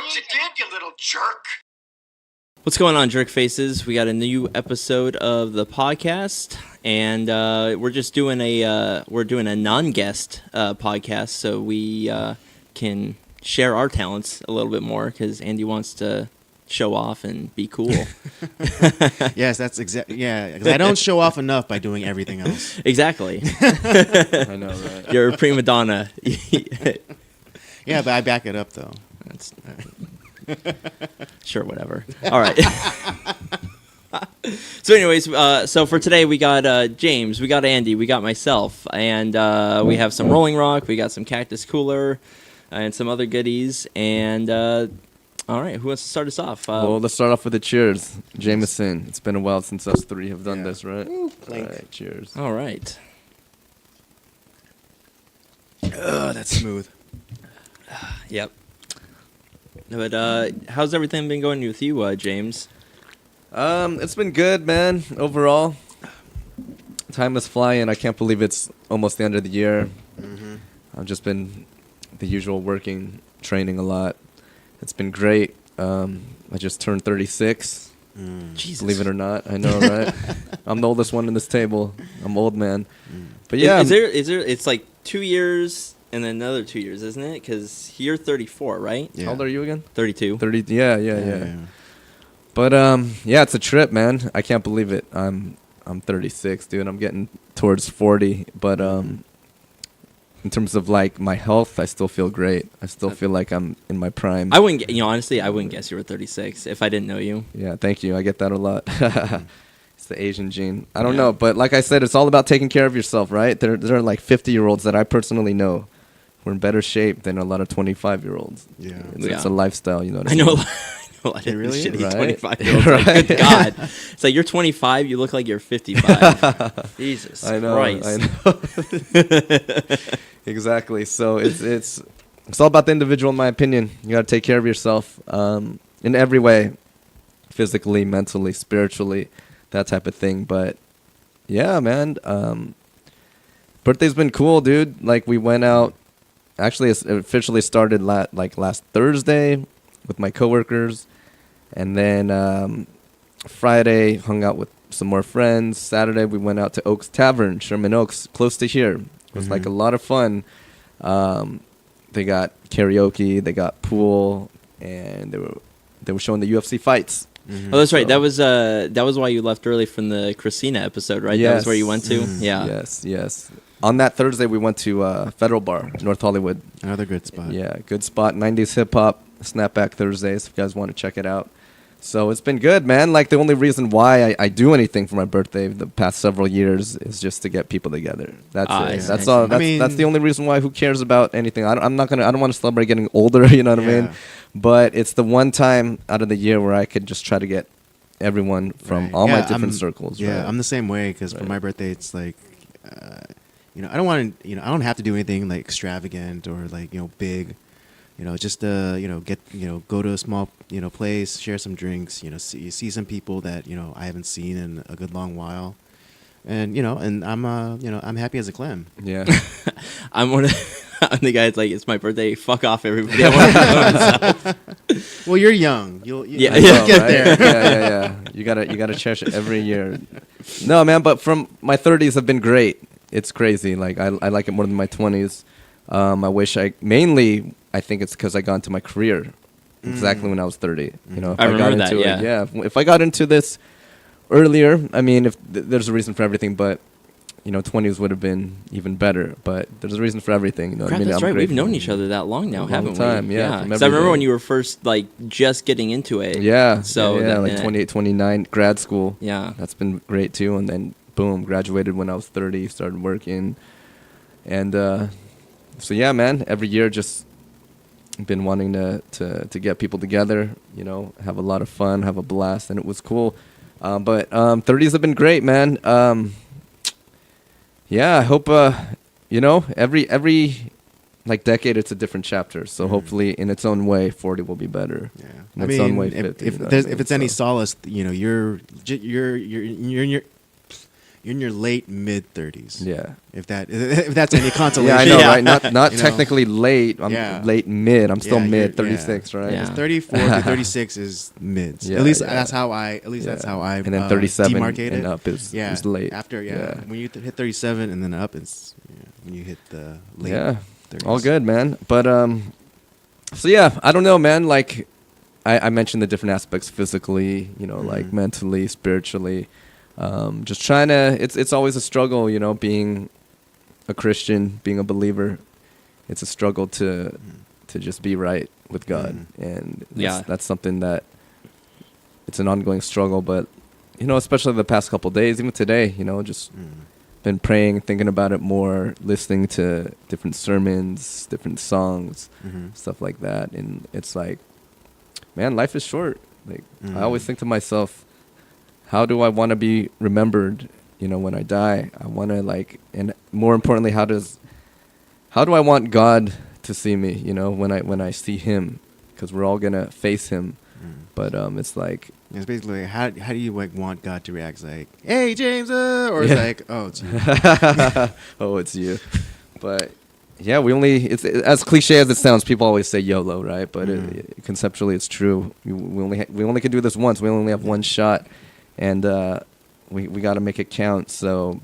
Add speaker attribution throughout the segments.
Speaker 1: what you did, you little jerk.
Speaker 2: What's going on, jerk faces? We got a new episode of the podcast, and we're just doing a non-guest podcast, so we can share our talents a little bit more because Andy wants to show off and be cool.
Speaker 3: Yes, that's exactly. Yeah, because I don't show off enough by doing everything else.
Speaker 2: Exactly.
Speaker 4: I know, right?
Speaker 2: You're a prima donna.
Speaker 3: Yeah, but I back it up though.
Speaker 2: That's sure, whatever. All right. So anyways, so for today we got James, we got Andy, we got myself, and we have some Rolling Rock, we got some Cactus Cooler, and some other goodies. And all right, who wants to start us off?
Speaker 4: Well, let's start off with the cheers. Jameson. It's been a while since us three have done this, right?
Speaker 3: Ooh,
Speaker 4: All right, cheers.
Speaker 2: All right.
Speaker 3: That's smooth.
Speaker 2: Yep. But how's everything been going with you, James?
Speaker 4: It's been good, man. Overall, time is flying. I can't believe it's almost the end of the year.
Speaker 3: Mm-hmm.
Speaker 4: I've just been the usual working, training a lot. It's been great. I just turned 36.
Speaker 2: Jesus.
Speaker 4: Believe it or not, I know, right? I'm the oldest one in this table. I'm old, man. But yeah,
Speaker 2: is there? It's like 2 years and then another 2 years, isn't it? Because you're 34, right?
Speaker 3: Yeah.
Speaker 4: How old are you again?
Speaker 2: 32.
Speaker 4: 30. Yeah. But yeah, it's a trip, man. I can't believe it. I'm 36, dude. I'm getting towards 40, but in terms of like my health, I still feel great. I still feel like I'm in my prime.
Speaker 2: I wouldn't, honestly, I wouldn't guess you were 36 if I didn't know you.
Speaker 4: Yeah, thank you. I get that a lot. It's the Asian gene. I don't know, but like I said, it's all about taking care of yourself, right? There are like 50-year-olds that I personally know who are in better shape than a lot of 25-year-olds.
Speaker 3: Yeah.
Speaker 4: It's a lifestyle, you know what I
Speaker 2: I
Speaker 4: mean?
Speaker 2: know a lot of
Speaker 3: really?
Speaker 2: shitty
Speaker 4: Right?
Speaker 2: 25-year-olds.
Speaker 4: Right?
Speaker 2: Like, good God. It's like you're 25, you look like you're 55. Jesus
Speaker 4: I know.
Speaker 2: Christ.
Speaker 4: I know. Exactly. So it's all about the individual, in my opinion. You got to take care of yourself in every way, physically, mentally, spiritually, that type of thing. But yeah, man, birthday's been cool, dude. Like we went out. Actually, it officially started last Thursday with my coworkers, and then Friday hung out with some more friends. Saturday we went out to Oaks Tavern, Sherman Oaks, close to here. It was like a lot of fun. They got karaoke, they got pool, and they were showing the UFC fights.
Speaker 3: Mm-hmm.
Speaker 2: Oh, that's right. That was why you left early from the Christina episode, right?
Speaker 4: Yes.
Speaker 2: That was where you went to?
Speaker 3: Mm.
Speaker 2: Yeah.
Speaker 4: Yes. On that Thursday, we went to Federal Bar, North Hollywood.
Speaker 3: Another good spot.
Speaker 4: Yeah, good spot. 90s hip-hop, Snapback Thursdays, if you guys want to check it out. So it's been good, man. Like, the only reason why I do anything for my birthday the past several years is just to get people together. That's it.
Speaker 2: Yeah.
Speaker 4: That's all. That's the only reason why. Who cares about anything? I don't want to celebrate getting older, you know what I mean? But it's the one time out of the year where I could just try to get everyone from all my different circles.
Speaker 3: Yeah,
Speaker 4: right?
Speaker 3: I'm the same way because for my birthday, it's like, I don't want to, I don't have to do anything like extravagant or like, big. Just go to a small, place, share some drinks, see some people that, I haven't seen in a good long while. And, and I'm happy as a clam.
Speaker 4: Yeah.
Speaker 2: I'm the guy that's like, it's my birthday, fuck off everybody. I want to know myself.
Speaker 3: Well, you're young. You'll
Speaker 2: Yeah.
Speaker 3: get there.
Speaker 4: Yeah. You gotta cherish it every year. No, man, but from my 30s have been great. It's crazy. Like I like it more than my 20s. I think it's because I got into my career exactly when I was 30. If
Speaker 2: I remember
Speaker 4: got
Speaker 2: that,
Speaker 4: into
Speaker 2: yeah.
Speaker 4: If I got into this earlier, I mean, if there's a reason for everything, but 20s would have been even better. But there's a reason for everything.
Speaker 2: Crap,
Speaker 4: I mean,
Speaker 2: that's
Speaker 4: I'm
Speaker 2: right. We've
Speaker 4: grateful.
Speaker 2: known each other that long now,
Speaker 4: A long
Speaker 2: haven't
Speaker 4: time,
Speaker 2: we?
Speaker 4: yeah, from
Speaker 2: Because I remember
Speaker 4: everything.
Speaker 2: when you were first like just getting into it.
Speaker 4: Yeah.
Speaker 2: So
Speaker 4: yeah,
Speaker 2: then,
Speaker 4: like 28, 29, grad school.
Speaker 2: Yeah.
Speaker 4: That's been great too. And then boom, graduated when I was 30, started working. And so yeah, man, every year just been wanting to get people together, have a lot of fun, have a blast, and it was cool. But 30s have been great, man. Yeah, I hope every like decade it's a different chapter. So hopefully in its own way 40 will be better.
Speaker 3: Yeah.
Speaker 4: In its own way 50.
Speaker 3: If it's any solace, you're in you're in your late mid 30s.
Speaker 4: Yeah.
Speaker 3: If that's any consolation.
Speaker 4: Yeah, I know,
Speaker 2: Yeah.
Speaker 4: right? Not
Speaker 3: You know?
Speaker 4: technically late. I'm
Speaker 3: Yeah.
Speaker 4: late mid. I'm still
Speaker 3: Yeah,
Speaker 4: mid
Speaker 3: you're-
Speaker 4: 36, right?
Speaker 2: Yeah.
Speaker 3: 34 to 36 is mids.
Speaker 4: Yeah,
Speaker 3: at least
Speaker 4: yeah.
Speaker 3: that's how I. That's how I.
Speaker 4: And then 37
Speaker 3: demarcate
Speaker 4: and
Speaker 3: it.
Speaker 4: up is
Speaker 3: Yeah.
Speaker 4: late.
Speaker 3: After
Speaker 4: Yeah.
Speaker 3: when you hit 37 and then up, it's when you hit the late.
Speaker 4: Yeah.
Speaker 3: 30s.
Speaker 4: All good, man. But so yeah, I don't know, man. Like I mentioned the different aspects physically, like mentally, spiritually. Just trying to. It's always a struggle, being a Christian, being a believer. It's a struggle to just be right with God, and that's something that it's an ongoing struggle. But especially the past couple days, even today, just been praying, thinking about it more, listening to different sermons, different songs, stuff like that. And it's like, man, life is short. Like I always think to myself, how do I want to be remembered? When I die, I want to and more importantly, how do I want God to see me? When I see Him, because we're all gonna face Him. But it's like.
Speaker 3: It's basically how do you want God to react? It's like, hey James, or it's like, oh, it's you.
Speaker 4: Oh, it's you. But yeah, it's as cliche as it sounds. People always say YOLO, right? But conceptually, it's true. We only can do this once. We only have one shot, and we got to make it count. So,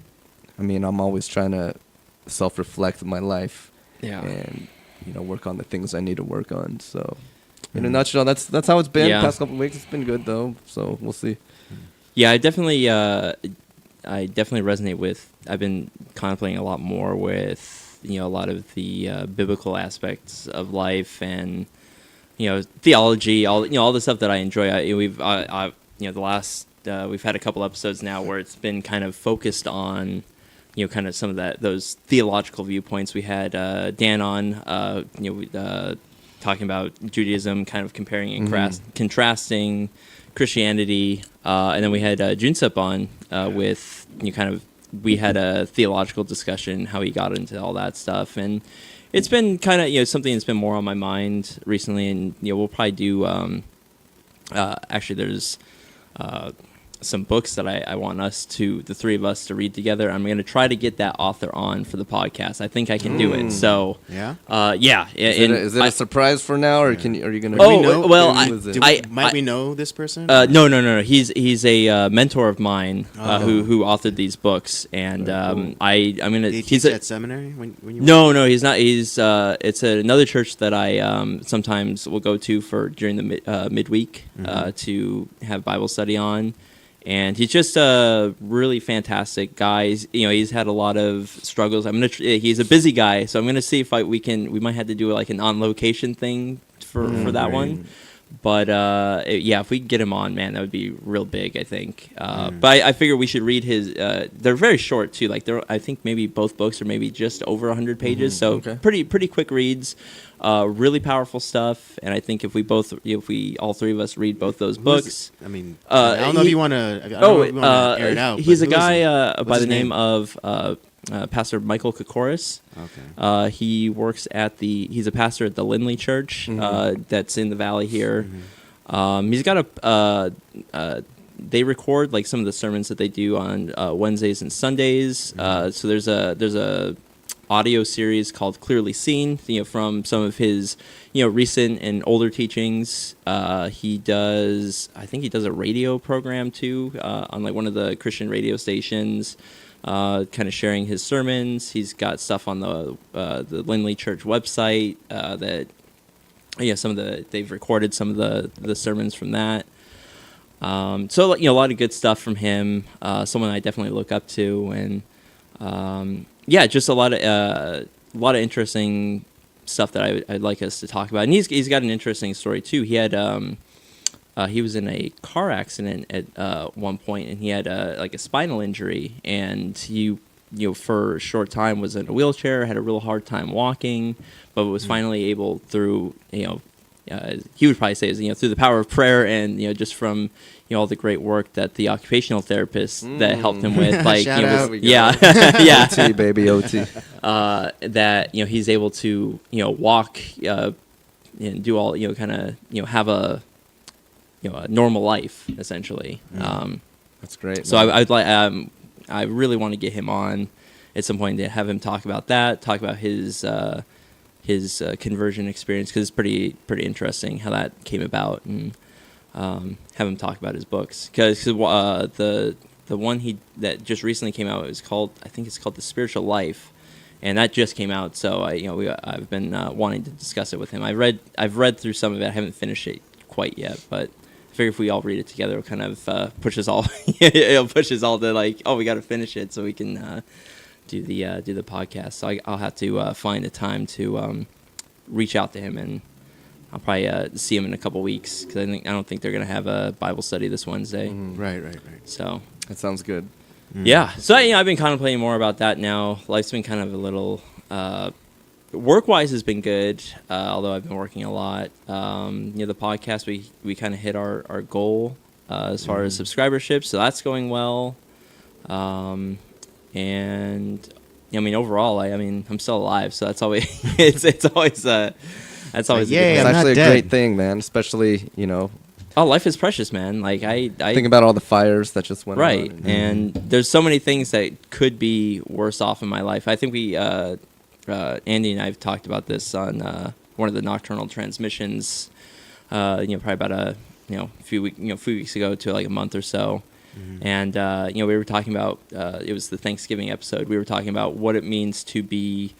Speaker 4: I mean, I'm always trying to self-reflect my life, and work on the things I need to work on. So. In a nutshell, that's how it's been.
Speaker 2: Yeah.
Speaker 4: Past couple of weeks, it's been good though. So we'll see.
Speaker 2: Yeah, I definitely resonate with. I've been contemplating a lot more with a lot of the biblical aspects of life and theology, all the stuff that I enjoy. We've had a couple episodes now where it's been kind of focused on kind of some of those theological viewpoints. We had Dan on talking about Judaism, kind of comparing and contrasting Christianity, and then we had Junsep on with we had a theological discussion, how he got into all that stuff, and it's been kind of something that's been more on my mind recently, and we'll probably do actually there's some books that I want the three of us, to read together. I'm going to try to get that author on for the podcast. I think I can do it. So,
Speaker 3: yeah.
Speaker 4: Is it a surprise for now, or are you going to?
Speaker 2: Oh, well,
Speaker 3: might we know this person?
Speaker 2: No. He's a mentor of mine who authored these books, and I'm gonna.
Speaker 3: Did he
Speaker 2: He's
Speaker 3: teach at seminary when you?
Speaker 2: No, he's not. He's it's another church that I sometimes will go to for during the midweek to have Bible study on. And he's just a really fantastic guy. He's had a lot of struggles. He's a busy guy, so I'm gonna see if we might have to do like an on location thing for that one. But if we get him on, man, that would be real big, I think. But I figure we should read his. They're very short too. I think maybe both books are maybe just over 100 pages, so pretty quick reads. Really powerful stuff, and I think if we all three of us read both those books,
Speaker 3: I don't know if you want to. Air it out.
Speaker 2: He's a guy by the name of Pastor Michael Kokoris.
Speaker 3: Okay.
Speaker 2: He works he's a pastor at the Lindley Church that's in the valley here. He's got they record like some of the sermons that they do on Wednesdays and Sundays. So there's a audio series called Clearly Seen, from some of his recent and older teachings. I think he does a radio program too on like one of the Christian radio stations, kind of sharing his sermons. He's got stuff on the Lindley Church website that they've recorded some of the sermons from that. So a lot of good stuff from him. Someone I definitely look up to, and just a lot of interesting stuff that I'd like us to talk about. And he's got an interesting story too. He had he was in a car accident at one point, and he had like a spinal injury, and he for a short time was in a wheelchair, had a real hard time walking, but was finally able through he would probably say is through the power of prayer and just from all the great work that the occupational therapists that helped him with, like
Speaker 3: Shout out.
Speaker 4: OT baby, OT.
Speaker 2: That he's able to walk and do all kind of have a a normal life essentially.
Speaker 4: That's great.
Speaker 2: So I'd like I really want to get him on at some point to have him talk about that, talk about his conversion experience, because it's pretty interesting how that came about, and have him talk about his books, because the one that just recently came out is called, I think it's called The Spiritual Life, and that just came out. So I've been wanting to discuss it with him. I've read through some of it. I haven't finished it quite yet, but I figure if we all read it together, it'll kind of push us all. It'll push us all to like, oh, we got to finish it so we can do the podcast. So I'll have to find a time to reach out to him, and I'll probably see him in a couple weeks, because I don't think they're gonna have a Bible study this Wednesday.
Speaker 3: Right.
Speaker 2: So
Speaker 4: That sounds good.
Speaker 2: yeah. So I've been contemplating more about that now. Life's been kind of a little work-wise has been good, although I've been working a lot. The podcast, we kind of hit our goal as far as subscribership, so that's going well. And overall, I'm still alive, so that's always it's always that's always
Speaker 3: Yay,
Speaker 2: a good
Speaker 4: It's
Speaker 3: I'm
Speaker 2: thing.
Speaker 3: not
Speaker 4: actually a
Speaker 3: dead.
Speaker 4: great thing, man. Especially,
Speaker 2: Oh, life is precious, man. Like I
Speaker 4: think about all the fires that just went
Speaker 2: right,
Speaker 4: on.
Speaker 2: and there's so many things that could be worse off in my life. I think we Andy and I have talked about this on one of the nocturnal transmissions. Probably about a few weeks ago to like a month or so. And we were talking about it was the Thanksgiving episode. We were talking about what it means to be,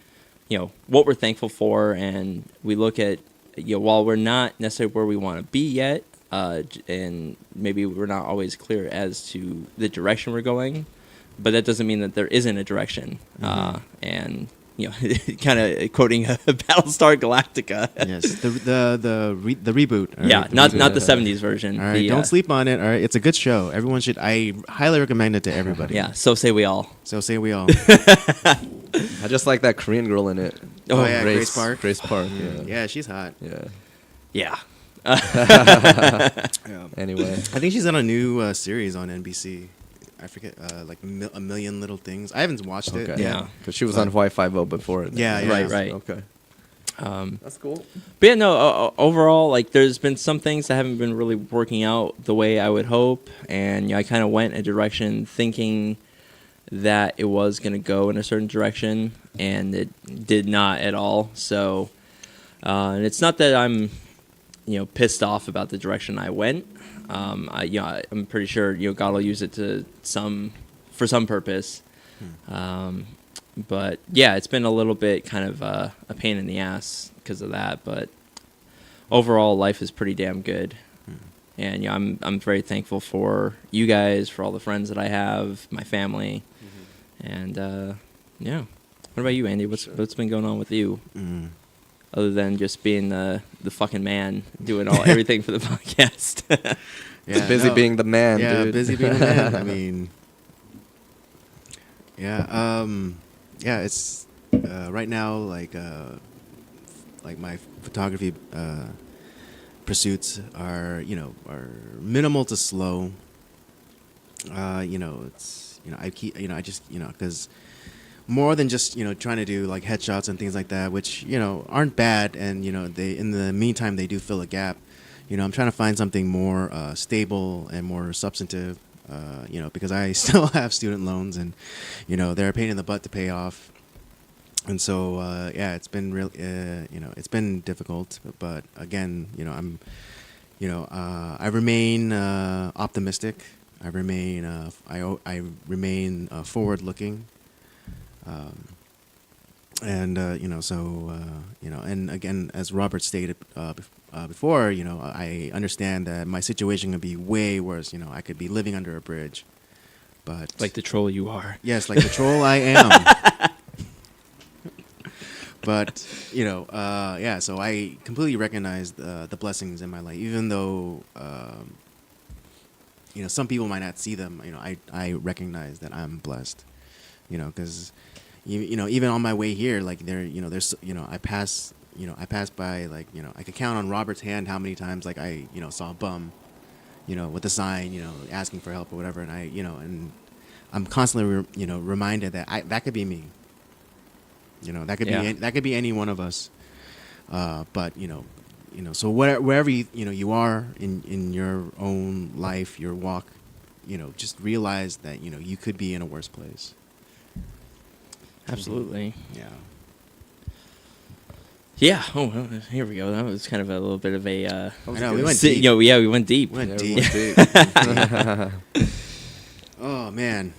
Speaker 2: what we're thankful for, and we look at while we're not necessarily where we want to be yet, and maybe we're not always clear as to the direction we're going, but that doesn't mean that there isn't a direction. And kind of quoting Battlestar Galactica.
Speaker 3: Yes, the reboot. all
Speaker 2: Yeah,
Speaker 3: right,
Speaker 2: not
Speaker 3: reboot.
Speaker 2: the '70s version.
Speaker 3: All right,
Speaker 2: The,
Speaker 3: don't sleep on it. All right, it's a good show. Everyone should. I highly recommend it to everybody.
Speaker 2: Yeah, so say we all.
Speaker 3: So say we all.
Speaker 4: I just like that Korean girl in it.
Speaker 3: Oh, yeah, Grace Park.
Speaker 4: Grace Park, yeah.
Speaker 3: Yeah, she's hot.
Speaker 4: Yeah.
Speaker 2: Yeah.
Speaker 3: Yeah.
Speaker 4: Anyway.
Speaker 3: I think she's on a new series on NBC. I forget, like A Million Little Things. I haven't watched it.
Speaker 4: Okay.
Speaker 2: Yeah.
Speaker 4: Because she was on Hawaii Five-0 before it.
Speaker 3: Yeah, yeah.
Speaker 2: Right.
Speaker 4: Okay. That's cool.
Speaker 2: But yeah, no, overall, like, there's been some things that haven't been really working out the way I would hope. And I kind of went a direction thinking that it was going to go in a certain direction, and it did not at all. So, and it's not that I'm, pissed off about the direction I went. I'm pretty sure, God will use it for some purpose. But yeah, it's been a little bit kind of a pain in the ass because of that. But overall, life is pretty damn good. And I'm very thankful for you guys, for all the friends that I have, my family, and yeah. What about you, Andy? What's been going on with you, other than just being the fucking man, doing everything for the podcast?
Speaker 3: Yeah,
Speaker 4: busy
Speaker 3: no.
Speaker 4: being the man,
Speaker 3: Yeah,
Speaker 4: dude.
Speaker 3: busy being the man. I mean, yeah, it's right now like my photography pursuits are minimal to slow. It's I keep I just because more than just trying to do like headshots and things like that, which aren't bad, and they in the meantime they do fill a gap. I'm trying to find something more stable and more substantive, because I still have student loans, and they're a pain in the butt to pay off. And so yeah, it's been real it's been difficult, but again, I'm I remain optimistic. I remain I remain forward looking. And and again, as Robert stated before, I understand that my situation could be way worse. I could be living under a bridge, but
Speaker 2: Like the troll you are.
Speaker 3: yes, like the troll I am. But yeah. So I completely recognize the blessings in my life, even though some people might not see them. I recognize that I'm blessed. Because even on my way here, like there's I pass by, like I could count on Robert's hand how many times like I saw a bum, with a sign, asking for help or whatever, and and I'm constantly reminded that that could be me. That could be that could be any one of us. But so wherever you are in your own life, your walk, just realize that you could be in a worse place.
Speaker 2: Absolutely.
Speaker 3: Yeah.
Speaker 2: Yeah. Oh, well, here we go. That was kind of a little bit of a.
Speaker 3: I know, we went
Speaker 2: deep. Yeah, we went deep.
Speaker 3: We went
Speaker 4: Yeah,
Speaker 3: deep. Oh man.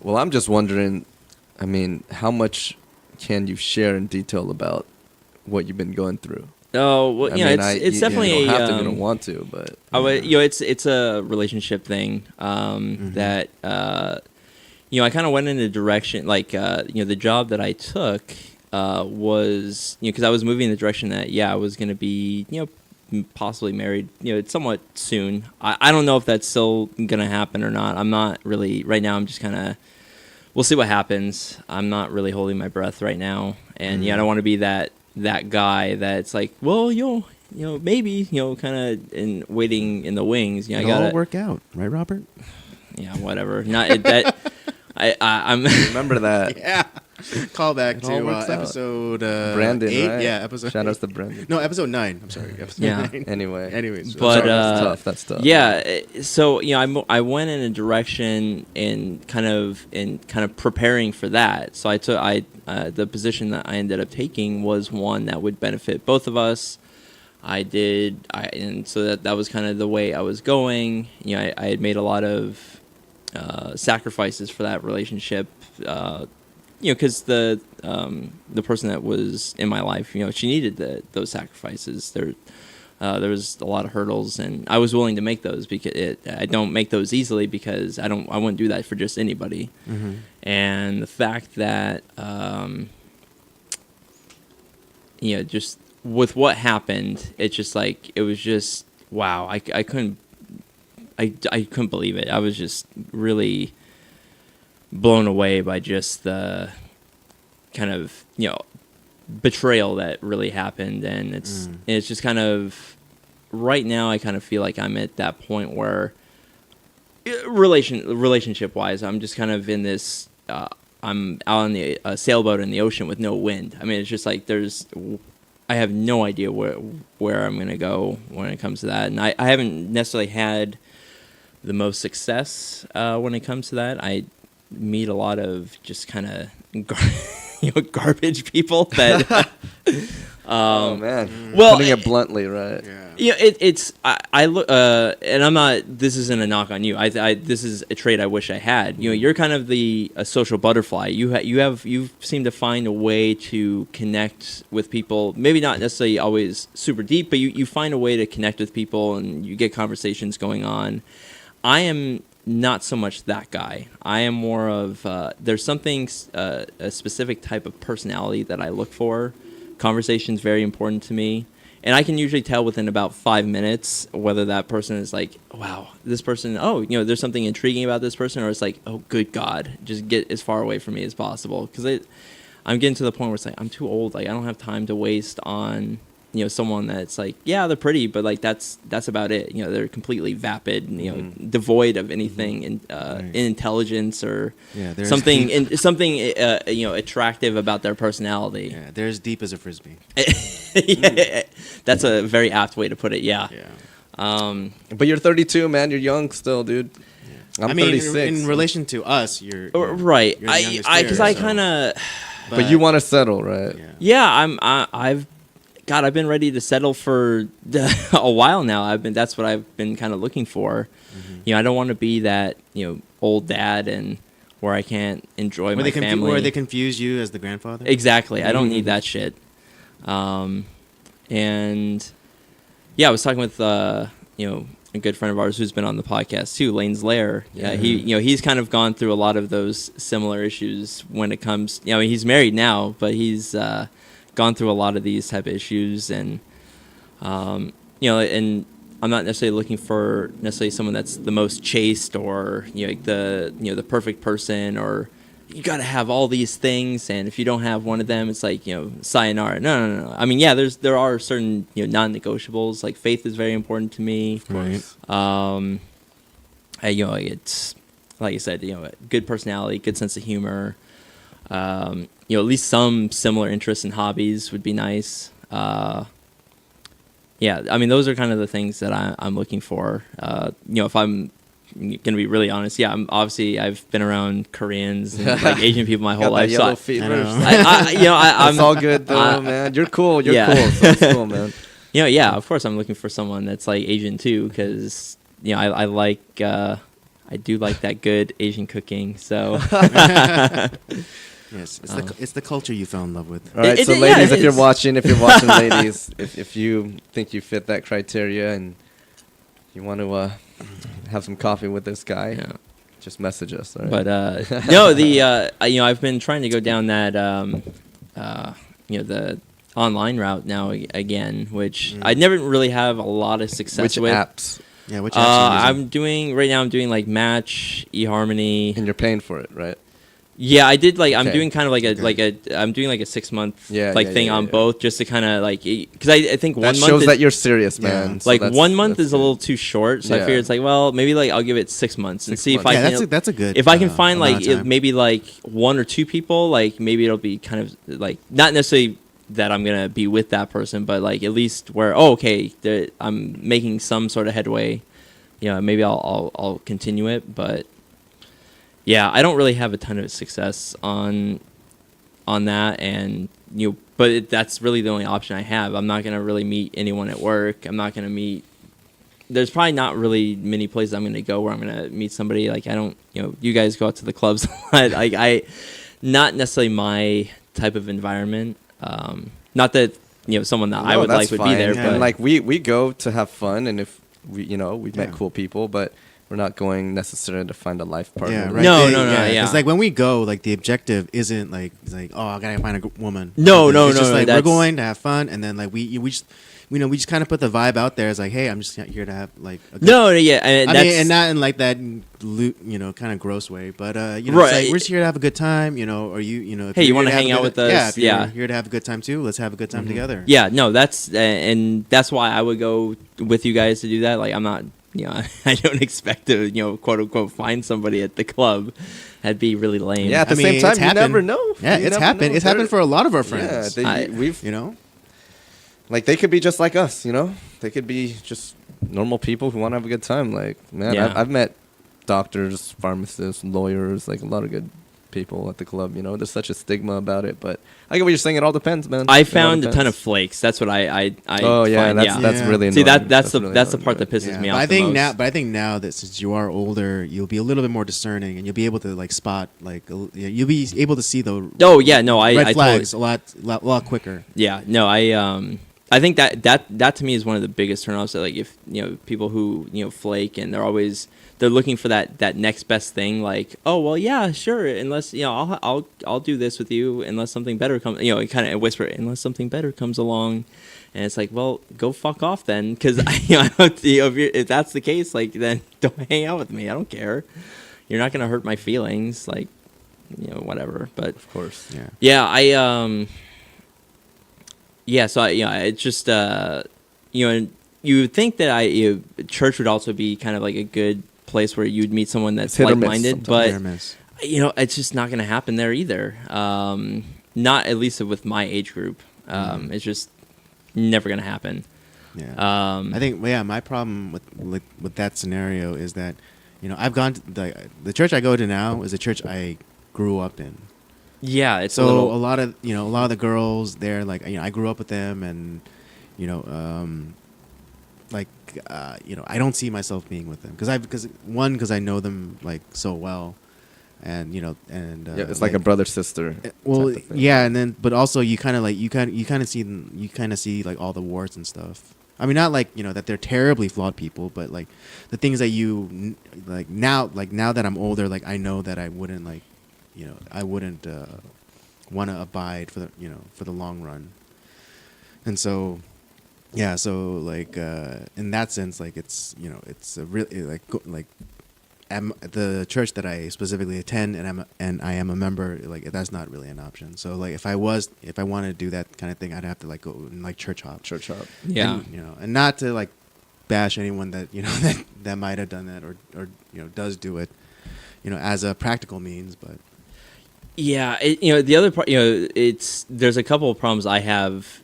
Speaker 4: Well, I'm just wondering, I mean, how much can you share in detail about what you've been going through?
Speaker 2: Oh, well,
Speaker 4: I
Speaker 2: yeah,
Speaker 4: mean,
Speaker 2: it's definitely
Speaker 4: you don't have
Speaker 2: a.
Speaker 4: to, you don't want to, but
Speaker 2: It's a relationship thing. That I kind of went in a direction like the job that I took was because I was moving in the direction that I was going to be possibly married somewhat soon. I don't know if that's still going to happen or not. I'm not really right now. I'm just kind of we'll see what happens. I'm not really holding my breath right now, and I don't want to be that guy that's like, well, maybe, kind of in waiting in the wings. I
Speaker 3: It'll
Speaker 2: gotta
Speaker 3: all work out, right, Robert?
Speaker 2: Yeah, whatever. Not that. I'm
Speaker 4: remember that.
Speaker 3: Yeah. Call back
Speaker 4: It all
Speaker 3: to
Speaker 4: works out.
Speaker 3: episode
Speaker 4: Brandon,
Speaker 3: 8.
Speaker 4: right?
Speaker 3: Yeah, episode.
Speaker 4: Shout
Speaker 3: 8.
Speaker 4: outs to Brandon.
Speaker 3: No, episode 9. I'm sorry. Episode
Speaker 2: Yeah.
Speaker 3: 9.
Speaker 4: Anyways,
Speaker 2: But,
Speaker 4: that's tough.
Speaker 2: yeah. So I went in a direction in kind of preparing for that. So the position that I ended up taking was one that would benefit both of us. And so that was kind of the way I was going. I had made a lot of sacrifices for that relationship. Because the person that was in my life, she needed those sacrifices. There was a lot of hurdles, and I was willing to make those because I don't make those easily because I wouldn't do that for just anybody.
Speaker 3: Mm-hmm.
Speaker 2: And the fact that just with what happened, it's just like it was just wow. I couldn't believe it. I was just really blown away by just the kind of betrayal that really happened, and it's just kind of right now I kind of feel like I'm at that point where relationship wise I'm just kind of in this I'm out on the sailboat in the ocean with no wind. I mean, it's just like I have no idea where I'm gonna go when it comes to that, and I haven't necessarily had the most success when it comes to that. I meet a lot of just kind of garbage people that
Speaker 4: oh man,
Speaker 2: well,
Speaker 4: putting it bluntly, right?
Speaker 3: Yeah.
Speaker 2: It's I look and I'm not, this isn't a knock on you. I this is a trait I wish I had. You're kind of a social butterfly. You seem to find a way to connect with people, maybe not necessarily always super deep, but you find a way to connect with people and you get conversations going on. I am not so much that guy. I am more of there's something a specific type of personality that I look for. Conversation's very important to me, and I can usually tell within about 5 minutes whether that person is like, wow, this person, there's something intriguing about this person, or it's like, oh good God, just get as far away from me as possible, because I'm getting to the point where it's like I'm too old. Like I don't have time to waste on someone that's like, yeah, they're pretty, but like that's about it. They're completely vapid, devoid of anything in intelligence or something attractive about their personality.
Speaker 3: Yeah, they're as deep as a frisbee.
Speaker 2: Yeah, that's a very apt way to put it. Yeah.
Speaker 4: But you're 32, man. You're young still, dude. Yeah. I'm 36.
Speaker 3: In relation to us, you're
Speaker 2: right.
Speaker 3: You're the youngest here,
Speaker 2: I kind of.
Speaker 4: But you want to settle, right?
Speaker 2: Yeah. I've been ready to settle for a while now. That's what I've been kind of looking for. Mm-hmm. I don't want to be that, old dad and where I can't enjoy my family.
Speaker 3: Where they confuse you as the grandfather?
Speaker 2: Exactly. Mm-hmm. I don't need that shit. And yeah, I was talking with, a good friend of ours who's been on the podcast too, Lane's Lair. Yeah. He's kind of gone through a lot of those similar issues when it comes, he's married now, but he's, gone through a lot of these type of issues, and and I'm not necessarily looking for someone that's the most chaste or the perfect person, or you got to have all these things, and if you don't have one of them, it's like sayonara. No. I mean, yeah, there are certain non-negotiables. Like faith is very important to me.
Speaker 3: Right.
Speaker 2: It's like I said, a good personality, good sense of humor. At least some similar interests and hobbies would be nice. Yeah, I mean, those are kind of the things that I'm looking for. If I'm gonna be really honest. Yeah, I've been around Koreans and like Asian people my whole
Speaker 4: Got that
Speaker 2: life. So
Speaker 4: yellow fever.
Speaker 2: I'm
Speaker 4: It's all good though, man. You're cool. You're
Speaker 2: Yeah.
Speaker 4: cool. So it's cool, man.
Speaker 2: Yeah, of course I'm looking for someone that's like Asian too, because I like I do like that good Asian cooking. So
Speaker 3: Yes, it's the culture you fell in love with.
Speaker 4: All right,
Speaker 2: It-
Speaker 4: so
Speaker 2: it-
Speaker 4: ladies,
Speaker 2: yeah,
Speaker 4: if you're
Speaker 2: it's-
Speaker 4: watching, ladies, if you think you fit that criteria and you want to have some coffee with this guy,
Speaker 2: yeah.
Speaker 4: just message us. All right?
Speaker 2: But no, I've been trying to go down that the online route now again, which I never really have a lot of success
Speaker 4: which
Speaker 2: with.
Speaker 4: apps?
Speaker 3: Yeah, which actually
Speaker 2: I'm doing right now. I'm doing like Match, eHarmony.
Speaker 4: And you're paying for it, right?
Speaker 2: Yeah, I did like I'm
Speaker 4: Okay.
Speaker 2: doing kind of
Speaker 3: Okay.
Speaker 2: I'm doing like a 6 month
Speaker 4: Yeah,
Speaker 2: thing on
Speaker 4: yeah.
Speaker 2: both, just to kind of like, because I think
Speaker 4: That
Speaker 2: 1 month
Speaker 4: shows
Speaker 2: is,
Speaker 4: that you're serious,
Speaker 3: Yeah.
Speaker 4: man. So
Speaker 2: like
Speaker 4: that's-
Speaker 2: 1 month
Speaker 4: that's
Speaker 2: is a little
Speaker 4: good.
Speaker 2: too short, so I
Speaker 4: Yeah.
Speaker 2: figured it's like, well, maybe like I'll give it 6 months and
Speaker 4: 6
Speaker 2: see if
Speaker 4: months.
Speaker 2: I
Speaker 3: yeah,
Speaker 2: can.
Speaker 3: that's a good.
Speaker 2: If I can find
Speaker 3: amount
Speaker 2: like
Speaker 3: of time.
Speaker 2: maybe like 1 or 2 people, like maybe it'll be kind of like not necessarily that I'm gonna be with that person, but like at least where I'm making some sort of headway. Maybe I'll continue it, but yeah, I don't really have a ton of success on that, and but that's really the only option I have. I'm not gonna really meet anyone at work. I'm not gonna meet. There's probably not really many places I'm gonna go where I'm gonna meet somebody. Like I don't, you guys go out to the clubs a lot. Like not necessarily my type of environment. Not that someone that I
Speaker 4: No,
Speaker 2: would
Speaker 4: that's
Speaker 2: like would be
Speaker 4: fine.
Speaker 2: there,
Speaker 3: Yeah.
Speaker 2: but
Speaker 4: And like we go to have fun, and if we've met
Speaker 3: Yeah.
Speaker 4: cool people, but we're not going necessarily to find a life partner.
Speaker 3: Yeah,
Speaker 4: Like,
Speaker 3: right.
Speaker 2: No,
Speaker 3: They-
Speaker 2: no, yeah.
Speaker 3: Because like when we go, like the objective isn't like it's like oh I gotta find a woman.
Speaker 2: No,
Speaker 3: It's
Speaker 2: no,
Speaker 3: just
Speaker 2: no,
Speaker 3: like we're
Speaker 2: that's-
Speaker 3: going to have fun, and then like we just we just kind of put the vibe out there. It's like hey, I'm just here to have like a good
Speaker 2: no, yeah, and
Speaker 3: I
Speaker 2: that's,
Speaker 3: mean, and not in like that, kind of gross way, but it's
Speaker 2: Right.
Speaker 3: like we're just here to have a good time, or if
Speaker 2: Hey,
Speaker 3: you're
Speaker 2: you wanna
Speaker 3: here to have
Speaker 2: hang
Speaker 3: a
Speaker 2: out
Speaker 3: good-
Speaker 2: with us?
Speaker 3: Yeah, if you're
Speaker 2: Yeah.
Speaker 3: here to have a good time too. Let's have a good time together.
Speaker 2: Yeah, no, and that's why I would go with you guys to do that. Like I'm not, I don't expect to, quote unquote, find somebody at the club. That'd be really lame.
Speaker 4: Yeah, at the
Speaker 3: I mean,
Speaker 4: same time,
Speaker 3: it's
Speaker 4: you
Speaker 3: happened.
Speaker 4: never know.
Speaker 3: Yeah,
Speaker 4: You
Speaker 3: it's
Speaker 4: never
Speaker 3: happened.
Speaker 4: know.
Speaker 3: It's happened
Speaker 4: They're-
Speaker 3: for a lot of our
Speaker 4: Yeah,
Speaker 3: friends.
Speaker 4: we've
Speaker 3: You know,
Speaker 4: like they could be just like us, They could be just normal people who want to have a good time. Like, man,
Speaker 2: Yeah.
Speaker 4: I've met doctors, pharmacists, lawyers, like a lot of good people at the club. There's such a stigma about it, but I get what you're saying. It all depends, man.
Speaker 2: I
Speaker 4: It all
Speaker 2: found a ton of
Speaker 4: depends.
Speaker 2: flakes. That's what I
Speaker 4: Oh yeah,
Speaker 2: find,
Speaker 4: that's
Speaker 3: Yeah.
Speaker 4: really
Speaker 2: See
Speaker 4: annoying.
Speaker 2: that's the
Speaker 4: really
Speaker 2: that's the
Speaker 4: annoying,
Speaker 2: part that
Speaker 4: right?
Speaker 2: pisses
Speaker 3: yeah.
Speaker 2: me
Speaker 3: But
Speaker 2: off.
Speaker 3: I think
Speaker 2: the most.
Speaker 3: now, that since you are older, you'll be a little bit more discerning, and you'll be able to like spot you'll be able to see the
Speaker 2: Oh yeah, no, I
Speaker 3: red
Speaker 2: I
Speaker 3: flags
Speaker 2: totally,
Speaker 3: a lot quicker.
Speaker 2: yeah, no, I think that to me is one of the biggest turnoffs. That like if people who flake and they're looking for that next best thing. Like oh well yeah sure unless I'll do this with you unless something better comes. Kind of whisper unless something better comes along, and it's like well go fuck off then because if that's the case like then don't hang out with me. I don't care. You're not gonna hurt my feelings like whatever. But
Speaker 4: Of course.
Speaker 3: Yeah.
Speaker 2: yeah, so it's just you would think that church would also be kind of like a good place where you'd meet someone that's
Speaker 4: It's hit or miss
Speaker 2: like-minded,
Speaker 4: sometimes.
Speaker 3: Hit or
Speaker 2: but
Speaker 3: miss.
Speaker 2: it's just not going to happen there either. Not at least with my age group. It's just never going to happen.
Speaker 3: Yeah.
Speaker 2: Um,
Speaker 3: I think my problem with that scenario is that I've gone to the church I go to now is a church I grew up in.
Speaker 2: yeah, it's
Speaker 3: So
Speaker 2: a little.
Speaker 3: a lot of the girls there, like I grew up with them, and I don't see myself being with them because I know them like so well, and
Speaker 4: Yeah, it's like a brother sister.
Speaker 3: well,
Speaker 4: type of thing.
Speaker 3: yeah, and then but also you kind of see like all the warts and stuff. I mean, not like that they're terribly flawed people, but like the things that you like now that I'm older, like I know that I wouldn't want to abide for the long run, and so. Yeah, so like in that sense, like it's a really like the church that I specifically attend and I am a member, like that's not really an option. So like if I wanted to do that kind of thing, I'd have to like go and like church hop.
Speaker 2: Yeah.
Speaker 3: And not to like bash anyone that that might have done that or does do it, as a practical means, but.
Speaker 2: Yeah, the other part, there's a couple of problems I have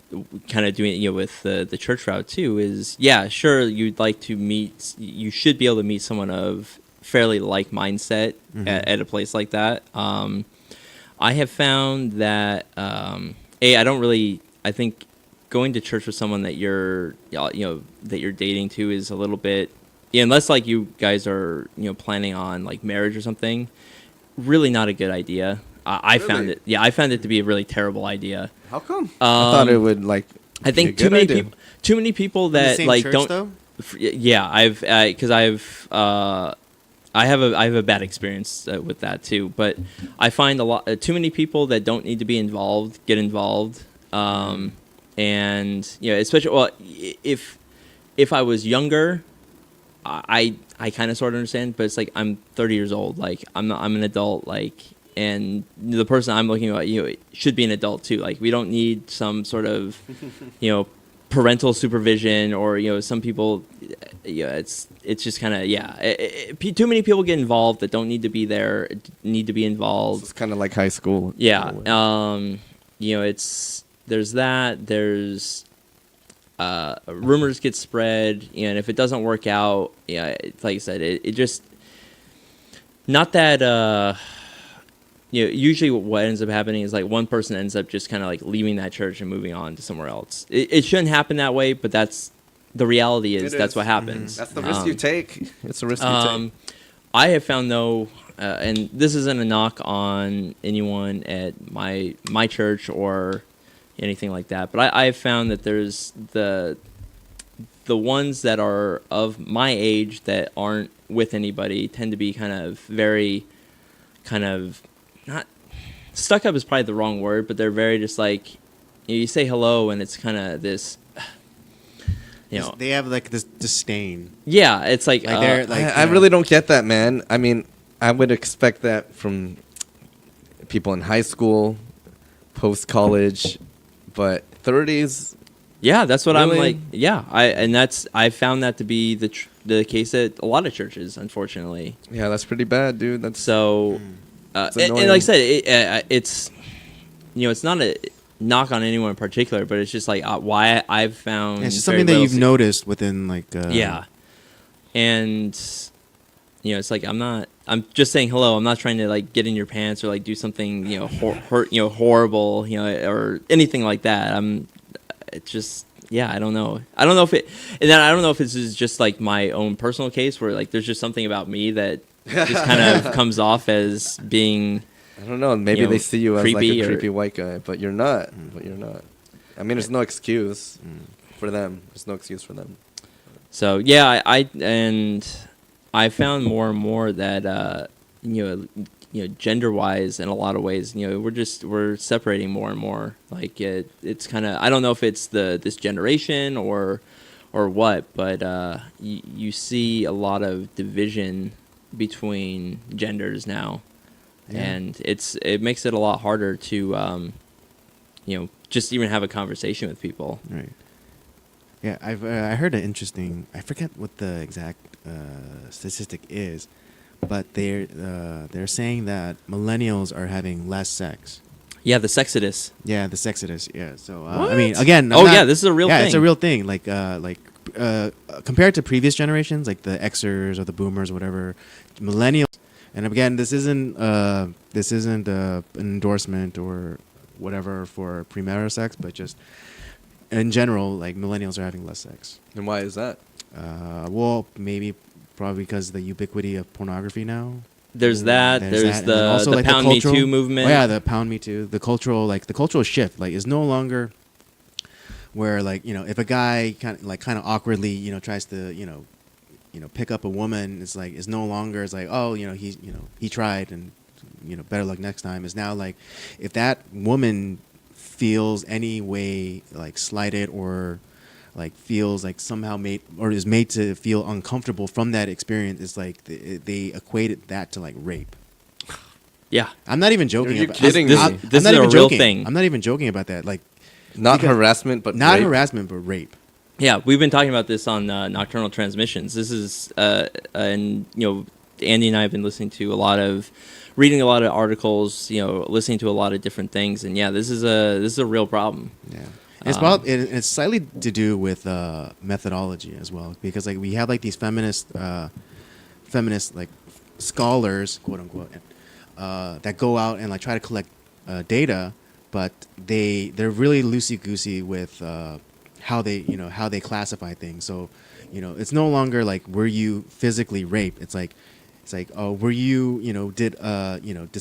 Speaker 2: kind of doing it, with the church route too. Is sure you should be able to meet someone of fairly like mindset at a place like that. I have found that I think going to church with someone that you're that you're dating to is a little bit, unless like you guys are planning on like marriage or something, really not a good idea. I found it. Yeah, I found it to be a really terrible idea.
Speaker 4: How come? I thought it would like.
Speaker 2: I think too many people that
Speaker 3: same
Speaker 2: like
Speaker 3: church,
Speaker 2: don't.
Speaker 3: though?
Speaker 2: Yeah, I have a bad experience with that too. But I find a lot too many people that don't need to be involved get involved. And especially if I was younger, I kind of sort of understand. But it's like I'm 30 years old. Like I'm an adult. Like. And the person I'm looking at, should be an adult too. Like we don't need some sort of, parental supervision or some people, it's just kind of too many people get involved that don't need to be there, need to be involved.
Speaker 4: It's kind of like high school.
Speaker 2: Yeah, there's that. There's rumors get spread, and if it doesn't work out, like I said, it just not that. Usually what ends up happening is like one person ends up just kind of like leaving that church and moving on to somewhere else. It shouldn't happen that way, but that's the reality is that's what happens.
Speaker 4: That's the risk you take. It's a risk you take.
Speaker 2: I have found though, and this isn't a knock on anyone at my church or anything like that, but I have found that there's the ones that are of my age that aren't with anybody tend to be kind of not stuck up is probably the wrong word, but they're very just like you say hello and it's kind of this,
Speaker 3: they have like this disdain.
Speaker 2: Yeah, it's like
Speaker 3: they're like
Speaker 4: I really don't get that, man. I mean, I would expect that from people in high school, post college, but 30s.
Speaker 2: Yeah, that's what
Speaker 4: really?
Speaker 2: I'm like. Yeah, I found that to be the case at a lot of churches, unfortunately.
Speaker 4: Yeah, that's pretty bad, dude. That's
Speaker 2: so. And like I said, it's it's not a knock on anyone in particular, but it's just like why I've found
Speaker 3: it's just something that you've noticed within like
Speaker 2: yeah, and it's like I'm just saying hello. I'm not trying to like get in your pants or like do something horrible or anything like that. It's just I don't know if this is just like my own personal case where like there's just something about me that just kind of comes off as being.
Speaker 4: I don't know. Maybe they see you as like a
Speaker 2: or,
Speaker 4: creepy white guy, but you're not. I mean, there's no excuse for them. There's no excuse for them.
Speaker 2: So yeah, I found more and more that gender wise in a lot of ways we're separating more and more. Like it's kind of, I don't know if it's this generation or what, but you see a lot of division between genders now, and it makes it a lot harder to just even have a conversation with people.
Speaker 3: Right. Yeah, I heard an interesting. I forget what the exact statistic is, but they're saying that millennials are having less sex.
Speaker 2: Yeah, the sexodus.
Speaker 3: Yeah, the sexodus. Yeah. So I mean, again,
Speaker 2: this is a real thing.
Speaker 3: Yeah, it's a real thing. Like compared to previous generations, like the Xers or the Boomers or whatever, millennials. And again, this isn't an endorsement or whatever for premarital sex, but just in general, like millennials are having less sex.
Speaker 4: And why is that?
Speaker 3: Well, probably because of the ubiquity of pornography now.
Speaker 2: There's that. There's the
Speaker 3: like
Speaker 2: Pound Me Too movement.
Speaker 3: Oh, yeah, the Pound Me Too. The cultural shift is no longer where if a guy kind of awkwardly tries to pick up a woman, it's no longer he tried and better luck next time. It's now like if that woman feels any way slighted or feels somehow made or is made to feel uncomfortable from that experience, it's they equated that to rape.
Speaker 2: Yeah,
Speaker 3: I'm not even joking.
Speaker 4: You're kidding me.
Speaker 2: This is a real thing.
Speaker 3: I'm not even joking about that.
Speaker 4: Not harassment, but
Speaker 3: rape.
Speaker 2: Yeah, we've been talking about this on Nocturnal Transmissions. This is and Andy and I have been reading a lot of articles, listening to a lot of different things, and this is a real problem.
Speaker 3: Yeah. It's slightly to do with methodology as well, because we have these feminist scholars, quote unquote, that go out and like try to collect data, but they're really loosey goosey with how they classify things. So, it's no longer like were you physically raped. It's like, oh, were you, did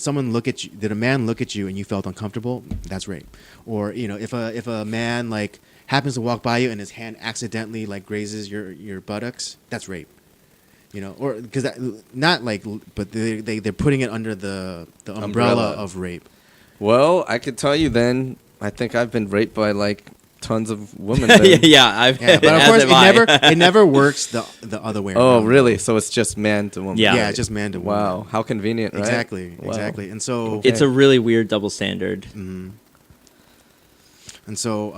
Speaker 3: someone look at you? Did a man look at you and you felt uncomfortable? That's rape. Or if a man like happens to walk by you and his hand accidentally like grazes your buttocks, that's rape. Or because not like, but they're putting it under the umbrella of rape.
Speaker 4: Well, I could tell you then. I think I've been raped by like tons of women.
Speaker 2: Yeah,
Speaker 3: but of course it never works the other way around.
Speaker 4: Oh, really? So it's just man to woman.
Speaker 2: Yeah,
Speaker 3: just man to woman.
Speaker 4: Wow, how convenient, right?
Speaker 3: Exactly,
Speaker 4: Wow.
Speaker 3: exactly. And so
Speaker 2: It's a really weird double standard.
Speaker 3: Mhm. And so,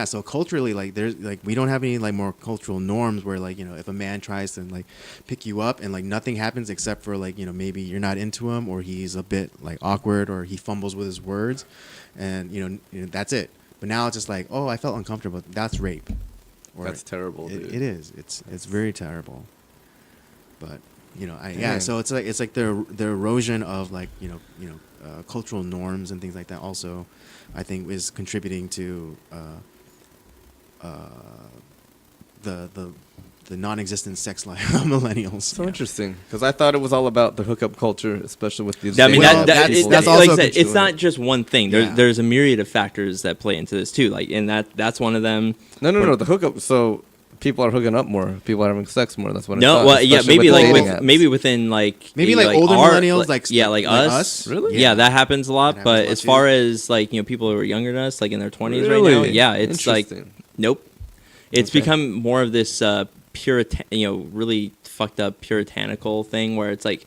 Speaker 3: so culturally, like, there's like we don't have any like more cultural norms where like if a man tries to like pick you up and like nothing happens except for like maybe you're not into him or he's a bit like awkward or he fumbles with his words, and that's it. But now it's just like, oh, I felt uncomfortable. That's rape. Or
Speaker 4: That's terrible, dude.
Speaker 3: It is. It's very terrible. But
Speaker 4: Dang.
Speaker 3: So it's like the erosion of like cultural norms and things like that. Also, I think is contributing to the non-existent sex life of millennials.
Speaker 4: So interesting, because I thought it was all about the hookup culture, especially with these.
Speaker 2: I mean,
Speaker 3: Well,
Speaker 2: that's
Speaker 3: that's
Speaker 2: like
Speaker 3: also
Speaker 2: I said, it's
Speaker 3: contributing.
Speaker 2: not just one thing.
Speaker 3: Yeah.
Speaker 2: There's a myriad of factors that play into this too. Like, and that's one of them.
Speaker 4: No, the hookup. So people are hooking up more. People are having sex more. That's what. I
Speaker 2: No,
Speaker 4: thought,
Speaker 2: well, yeah,
Speaker 4: especially
Speaker 2: maybe
Speaker 4: with
Speaker 2: like
Speaker 4: dating
Speaker 2: with
Speaker 4: apps.
Speaker 2: maybe within like
Speaker 3: Maybe like older
Speaker 2: our-
Speaker 3: millennials,
Speaker 2: like us.
Speaker 4: Really?
Speaker 2: Yeah, that happens a lot.
Speaker 3: That happens
Speaker 2: But
Speaker 3: a lot
Speaker 2: as
Speaker 3: too.
Speaker 2: far as like people who are younger than us, like in their 20s right now,
Speaker 4: Really?
Speaker 2: yeah, it's like
Speaker 4: Interesting.
Speaker 2: nope. It's
Speaker 4: Okay.
Speaker 2: become more of this Puritan, really fucked up puritanical thing where it's like,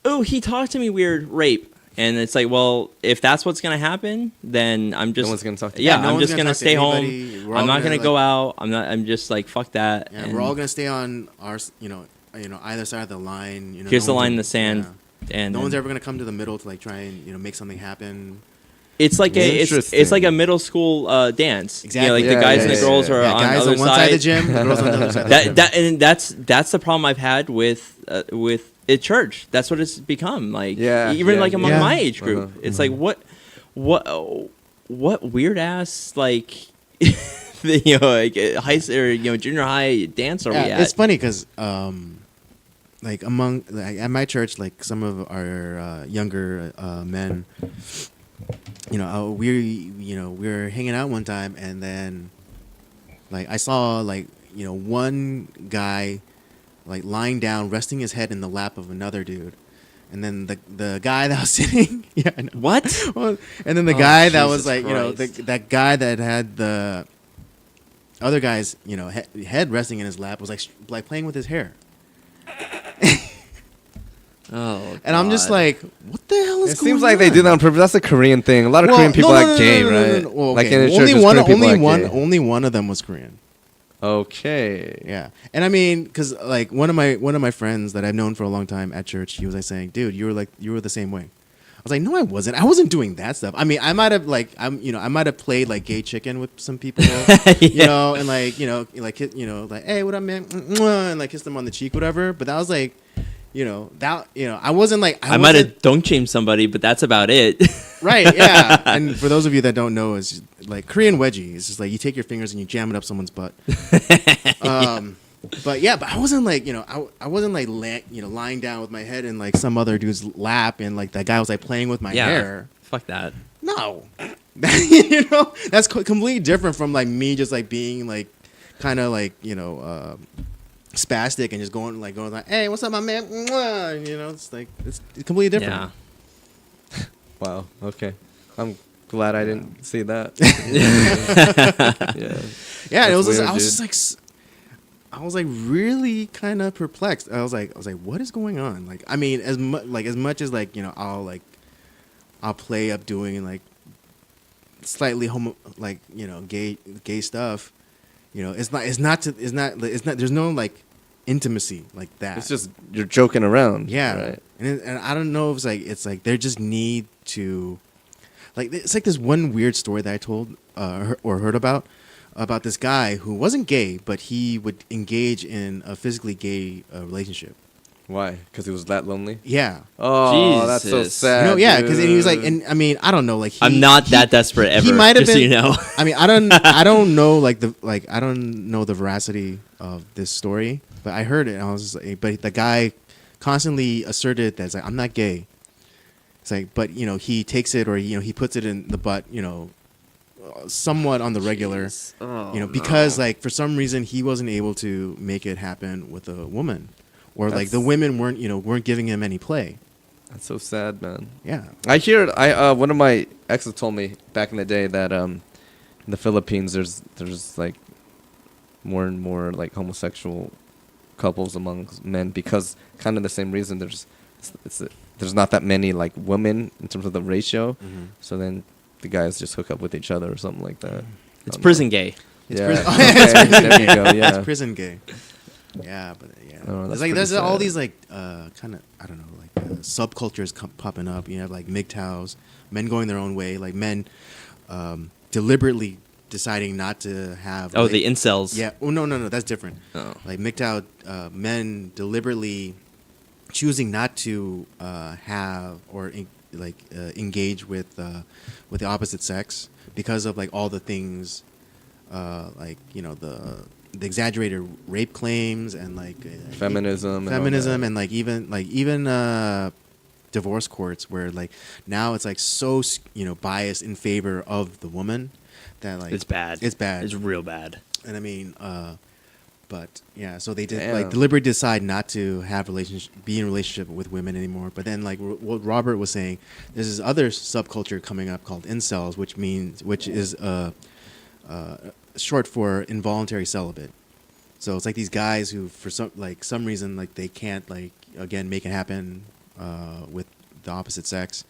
Speaker 2: oh, he talked to me weird, rape. And it's like, well, if that's what's gonna happen, then I'm just
Speaker 4: No one's gonna talk to you.
Speaker 2: yeah,
Speaker 3: Yeah, no
Speaker 2: I'm
Speaker 3: one's
Speaker 2: just
Speaker 3: gonna
Speaker 2: gonna
Speaker 3: talk to
Speaker 2: stay home.
Speaker 3: anybody. We're all
Speaker 2: I'm not
Speaker 3: gonna,
Speaker 2: gonna go out. I'm just like fuck that.
Speaker 3: Yeah,
Speaker 2: And
Speaker 3: we're all gonna stay on our either side of the line.
Speaker 2: here's
Speaker 3: no
Speaker 2: the
Speaker 3: one's
Speaker 2: line in
Speaker 3: gonna-
Speaker 2: the sand.
Speaker 3: yeah.
Speaker 2: And
Speaker 3: No one's
Speaker 2: then-
Speaker 3: ever gonna come to the middle to like try and make something happen.
Speaker 2: It's like it's
Speaker 4: Interesting.
Speaker 2: like a middle school dance.
Speaker 3: Exactly.
Speaker 2: like
Speaker 4: Yeah,
Speaker 2: the guys
Speaker 4: yeah,
Speaker 2: and the
Speaker 4: yeah,
Speaker 2: girls
Speaker 4: yeah.
Speaker 2: are on
Speaker 3: Guys
Speaker 2: the
Speaker 3: on
Speaker 2: other
Speaker 3: one side of the gym, the girls on the other side of the gym.
Speaker 2: and that's the problem I've had with at church. That's what it's become. Like
Speaker 4: Yeah,
Speaker 2: even
Speaker 4: yeah,
Speaker 2: like among
Speaker 3: yeah.
Speaker 2: my age group,
Speaker 4: Uh-huh.
Speaker 2: it's like what weird ass like like high or junior high dance are we at?
Speaker 3: It's funny because like at my church, like some of our younger men, we were hanging out one time, and then like I saw like one guy like lying down, resting his head in the lap of another dude. And then the guy that was sitting, yeah, I know.
Speaker 2: What?
Speaker 3: Well, and then the
Speaker 2: Oh,
Speaker 3: guy that was
Speaker 2: Jesus
Speaker 3: like,
Speaker 2: Christ.
Speaker 3: that guy that had the other guy's, head resting in his lap was like playing with his hair.
Speaker 2: Oh,
Speaker 3: And I'm just
Speaker 2: God.
Speaker 3: like, what the hell is
Speaker 4: It
Speaker 3: going
Speaker 4: seems like
Speaker 3: on?
Speaker 4: they do that on purpose. That's a Korean thing. A lot of
Speaker 3: Well,
Speaker 4: Korean people
Speaker 3: no,
Speaker 4: are
Speaker 3: no,
Speaker 4: gay,
Speaker 3: no, no, no,
Speaker 4: right?
Speaker 3: no. Well,
Speaker 4: Like
Speaker 3: okay.
Speaker 4: in the church,
Speaker 3: only one of them was Korean.
Speaker 4: Okay.
Speaker 3: Yeah, and I mean, because like one of my friends that I've known for a long time at church, he was like saying, "Dude, you were the same way." I was like, "No, I wasn't. I wasn't doing that stuff. I mean, I might have I might have played like gay chicken with some people, and like hey, what up, man, and like kissed them on the cheek, whatever. But that was like, I wasn't like
Speaker 2: I might have dunk shamed somebody, but that's about it.
Speaker 3: right, yeah. And for those of you that don't know, it's just like Korean wedgies. It's just like you take your fingers and you jam it up someone's butt. But I wasn't like I wasn't like lying down with my head in like some other dude's lap and like that guy was like playing with my hair.
Speaker 2: Fuck that.
Speaker 3: No, that's completely different from like me just like being like kind of like spastic and just going like hey, what's up, my man? Mwah. It's like it's completely different.
Speaker 2: Yeah.
Speaker 4: Wow. Okay. I'm glad I didn't see that. Yeah.
Speaker 3: Yeah, it was.
Speaker 4: That's
Speaker 3: I
Speaker 4: weird,
Speaker 3: was
Speaker 4: dude.
Speaker 3: just like, I was like really kind of perplexed. I was like, what is going on? Like, I mean, as much as like I'll play up doing like slightly gay stuff. It's not. There's no like intimacy like that.
Speaker 4: It's just you're joking around.
Speaker 3: Yeah,
Speaker 4: Right.
Speaker 3: and I don't know if it's like they just need to, like it's like this one weird story that I told or heard about this guy who wasn't gay, but he would engage in a physically gay relationship,
Speaker 4: Why? Because he was that lonely?
Speaker 3: Yeah.
Speaker 4: Oh, that's so
Speaker 2: Jesus.
Speaker 4: sad.
Speaker 3: Yeah, because he was like,
Speaker 4: dude.
Speaker 3: and I mean, I don't know, like
Speaker 2: I'm not that desperate ever.
Speaker 3: He might have
Speaker 2: just so
Speaker 3: been.
Speaker 2: you know.
Speaker 3: I mean, I don't know, I don't know the veracity of this story, but I heard it, and I was just like, but the guy constantly asserted that it's like, I'm not gay. It's like, but he takes it, or he puts it in the butt, somewhat on the regular, because like for some reason he wasn't able to make it happen with a woman, or like the women weren't giving him any play.
Speaker 4: That's so sad, man.
Speaker 3: Yeah.
Speaker 4: I hear one of my exes told me back in the day that in the Philippines there's like more and more like homosexual couples among men because kind of the same reason there's not that many like women in terms of the ratio, so then the guys just hook up with each other or something like that.
Speaker 2: It's prison gay.
Speaker 3: It's
Speaker 4: Yeah.
Speaker 3: prison.
Speaker 4: Okay, there you go. Yeah.
Speaker 3: It's prison gay. Yeah, but yeah,
Speaker 4: Oh, that's
Speaker 3: it's like there's
Speaker 4: pretty
Speaker 3: all
Speaker 4: sad.
Speaker 3: these like kind of I don't know, like subcultures popping up. You have like MGTOWs, men going their own way, like men deliberately deciding not to have.
Speaker 2: Oh, the incels.
Speaker 3: Yeah. Oh no, that's different.
Speaker 2: Oh.
Speaker 3: Like MGTOW men deliberately choosing not to have or engage with the opposite sex because of like all the things, like the exaggerated rape claims and like
Speaker 4: Feminism
Speaker 3: and like even divorce courts where like now it's like so biased in favor of the woman that like
Speaker 2: It's bad. It's real bad.
Speaker 3: and I mean but yeah, so they did
Speaker 4: Damn.
Speaker 3: like deliberately decide not to have be in a relationship with women anymore. But then like what Robert was saying, there's this other subculture coming up called incels, which is short for involuntary celibate. So it's like these guys who for some reason like they can't like again make it happen with the opposite sex,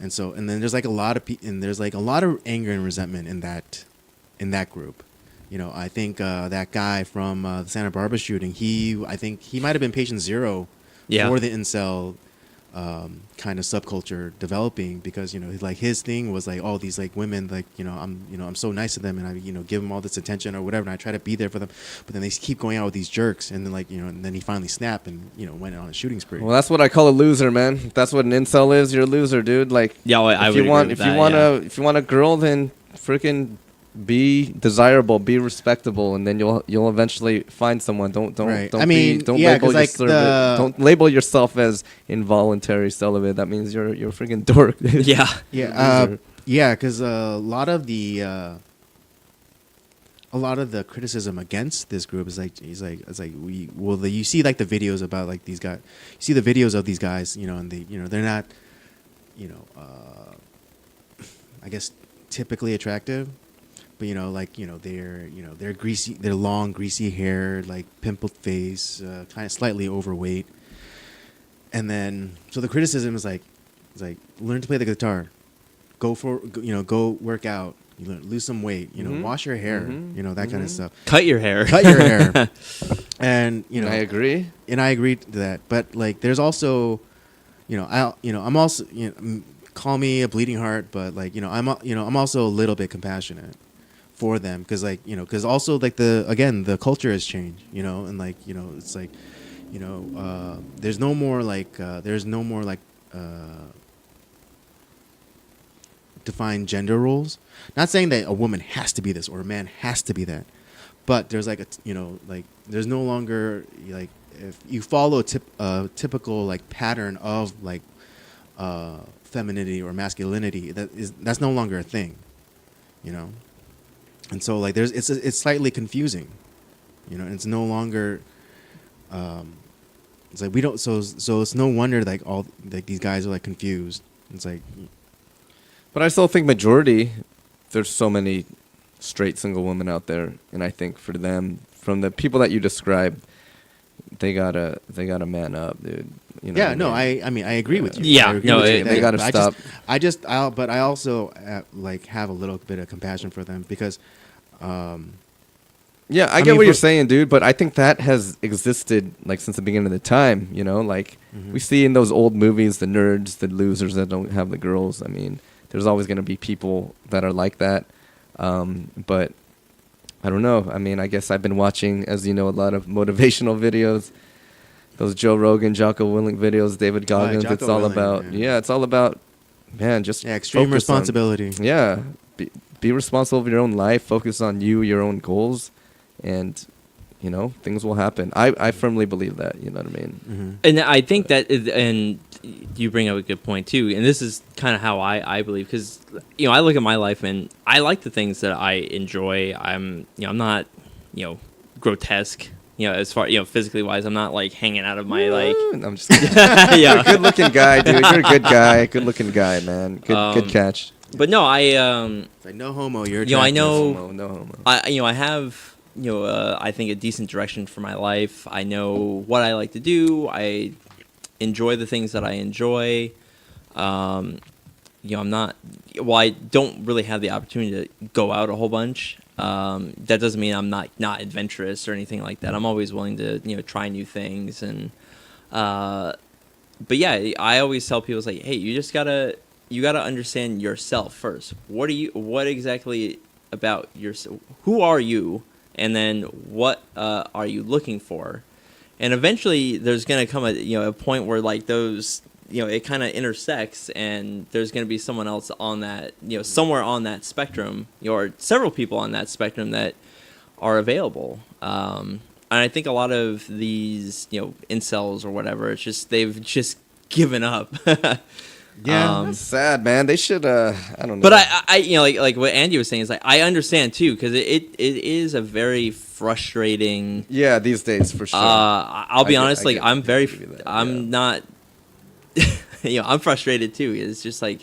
Speaker 3: and then there's like a lot of anger and resentment in that group. I think that guy from the Santa Barbara shooting, I think he might have been patient zero for the incel kind of subculture developing because like his thing was like all these like women like I'm so nice to them and I give them all this attention or whatever and I try to be there for them, but then they keep going out with these jerks and then like and then he finally snapped and went on a shooting spree.
Speaker 4: Well, that's what I call a loser, man. If that's what an incel is, you're a loser, dude. Like,
Speaker 2: Yeah, I
Speaker 4: if
Speaker 2: would
Speaker 4: you want,
Speaker 2: agree
Speaker 4: if
Speaker 2: with
Speaker 4: you
Speaker 2: that,
Speaker 4: want
Speaker 2: yeah.
Speaker 4: if you want a girl, then freaking be desirable, be respectable, and then you'll eventually find someone. Don't
Speaker 3: Right.
Speaker 4: don't
Speaker 3: I mean,
Speaker 4: don't
Speaker 3: yeah,
Speaker 4: label
Speaker 3: 'cause, like,
Speaker 4: don't label yourself as involuntary celibate. That means you're a freaking dork.
Speaker 2: Yeah.
Speaker 3: Yeah, because a lot of the criticism against this group is like you see like the videos about like these guys, you see the videos of these guys, and they they're not, I guess typically attractive, but they're greasy, they're long greasy hair, like pimpled face, kind of slightly overweight, and then so the criticism is like learn to play the guitar, go work out, lose some weight, wash your hair, that kind of stuff.
Speaker 2: Cut your hair.
Speaker 3: Cut your hair. And
Speaker 4: I agree.
Speaker 3: And I agree to that. But like there's also I'm also call me a bleeding heart, but like I'm also a little bit compassionate for them because because also like the culture has changed, and like it's like there's no more like defined gender roles. Not saying that a woman has to be this or a man has to be that, but there's like there's no longer like if you follow a typical like pattern of like femininity or masculinity, that's no longer a thing, and so like it's slightly confusing, and it's no longer it's like we don't so it's no wonder like all like these guys are like confused. It's like,
Speaker 4: But I still think majority, there's so many straight single women out there, and I think for them, from the people that you described, they gotta man up, dude.
Speaker 3: I mean I agree with you.
Speaker 2: Yeah,
Speaker 3: I agree
Speaker 2: no,
Speaker 3: with you.
Speaker 2: they
Speaker 4: gotta stop.
Speaker 3: But I also like have a little bit of compassion for them because.
Speaker 4: Yeah, I get
Speaker 3: mean,
Speaker 4: what you're saying, dude, but I think that has existed like since the beginning of the time, like we see in those old movies, the nerds, the losers that don't have the girls. I mean, there's always going to be people that are like that. But I don't know. I mean, I guess I've been watching, as you know, a lot of motivational videos, those Joe Rogan, Jocko Willink videos, David Goggins.
Speaker 3: Jocko
Speaker 4: It's all
Speaker 3: Willink,
Speaker 4: about it's all about, man, just
Speaker 3: extreme
Speaker 4: focus on-
Speaker 3: responsibility.
Speaker 4: be responsible for your own life. Focus on your own goals, and things will happen. I firmly believe that. You know what I mean?
Speaker 3: Mm-hmm.
Speaker 2: And I think and you bring up a good point too. And this is kind of how I believe, because I look at my life and I like the things that I enjoy. I'm not grotesque. As far physically wise, I'm not like hanging out of my like.
Speaker 4: No, I'm just kidding. You're a good looking guy, dude. You're a good guy. Good looking guy, man. Good catch.
Speaker 2: But no,
Speaker 3: It's like, no homo. You're
Speaker 2: I
Speaker 3: attractive.
Speaker 2: know.
Speaker 4: No homo.
Speaker 2: I have I think a decent direction for my life. I know what I like to do. I enjoy the things that I enjoy. I'm not. Well, I don't really have the opportunity to go out a whole bunch. That doesn't mean I'm not adventurous or anything like that. I'm always willing to try new things, and but yeah, I always tell people, it's like, hey, you gotta understand yourself first. What exactly about yourself? Who are you? And then what are you looking for? And eventually there's going to come a point where like those, it kind of intersects, and there's going to be someone else on that, somewhere on that spectrum, or several people on that spectrum that are available. And I think a lot of these, incels or whatever, it's just, they've just given up.
Speaker 3: Yeah,
Speaker 4: That's sad, man. They should. I don't know.
Speaker 2: But I like what Andy was saying is like, I understand too, because it is a very frustrating.
Speaker 4: Yeah, these days for sure.
Speaker 2: I'll be honest, like I'm very,
Speaker 4: give you that,
Speaker 2: I'm not. I'm frustrated too. It's just like,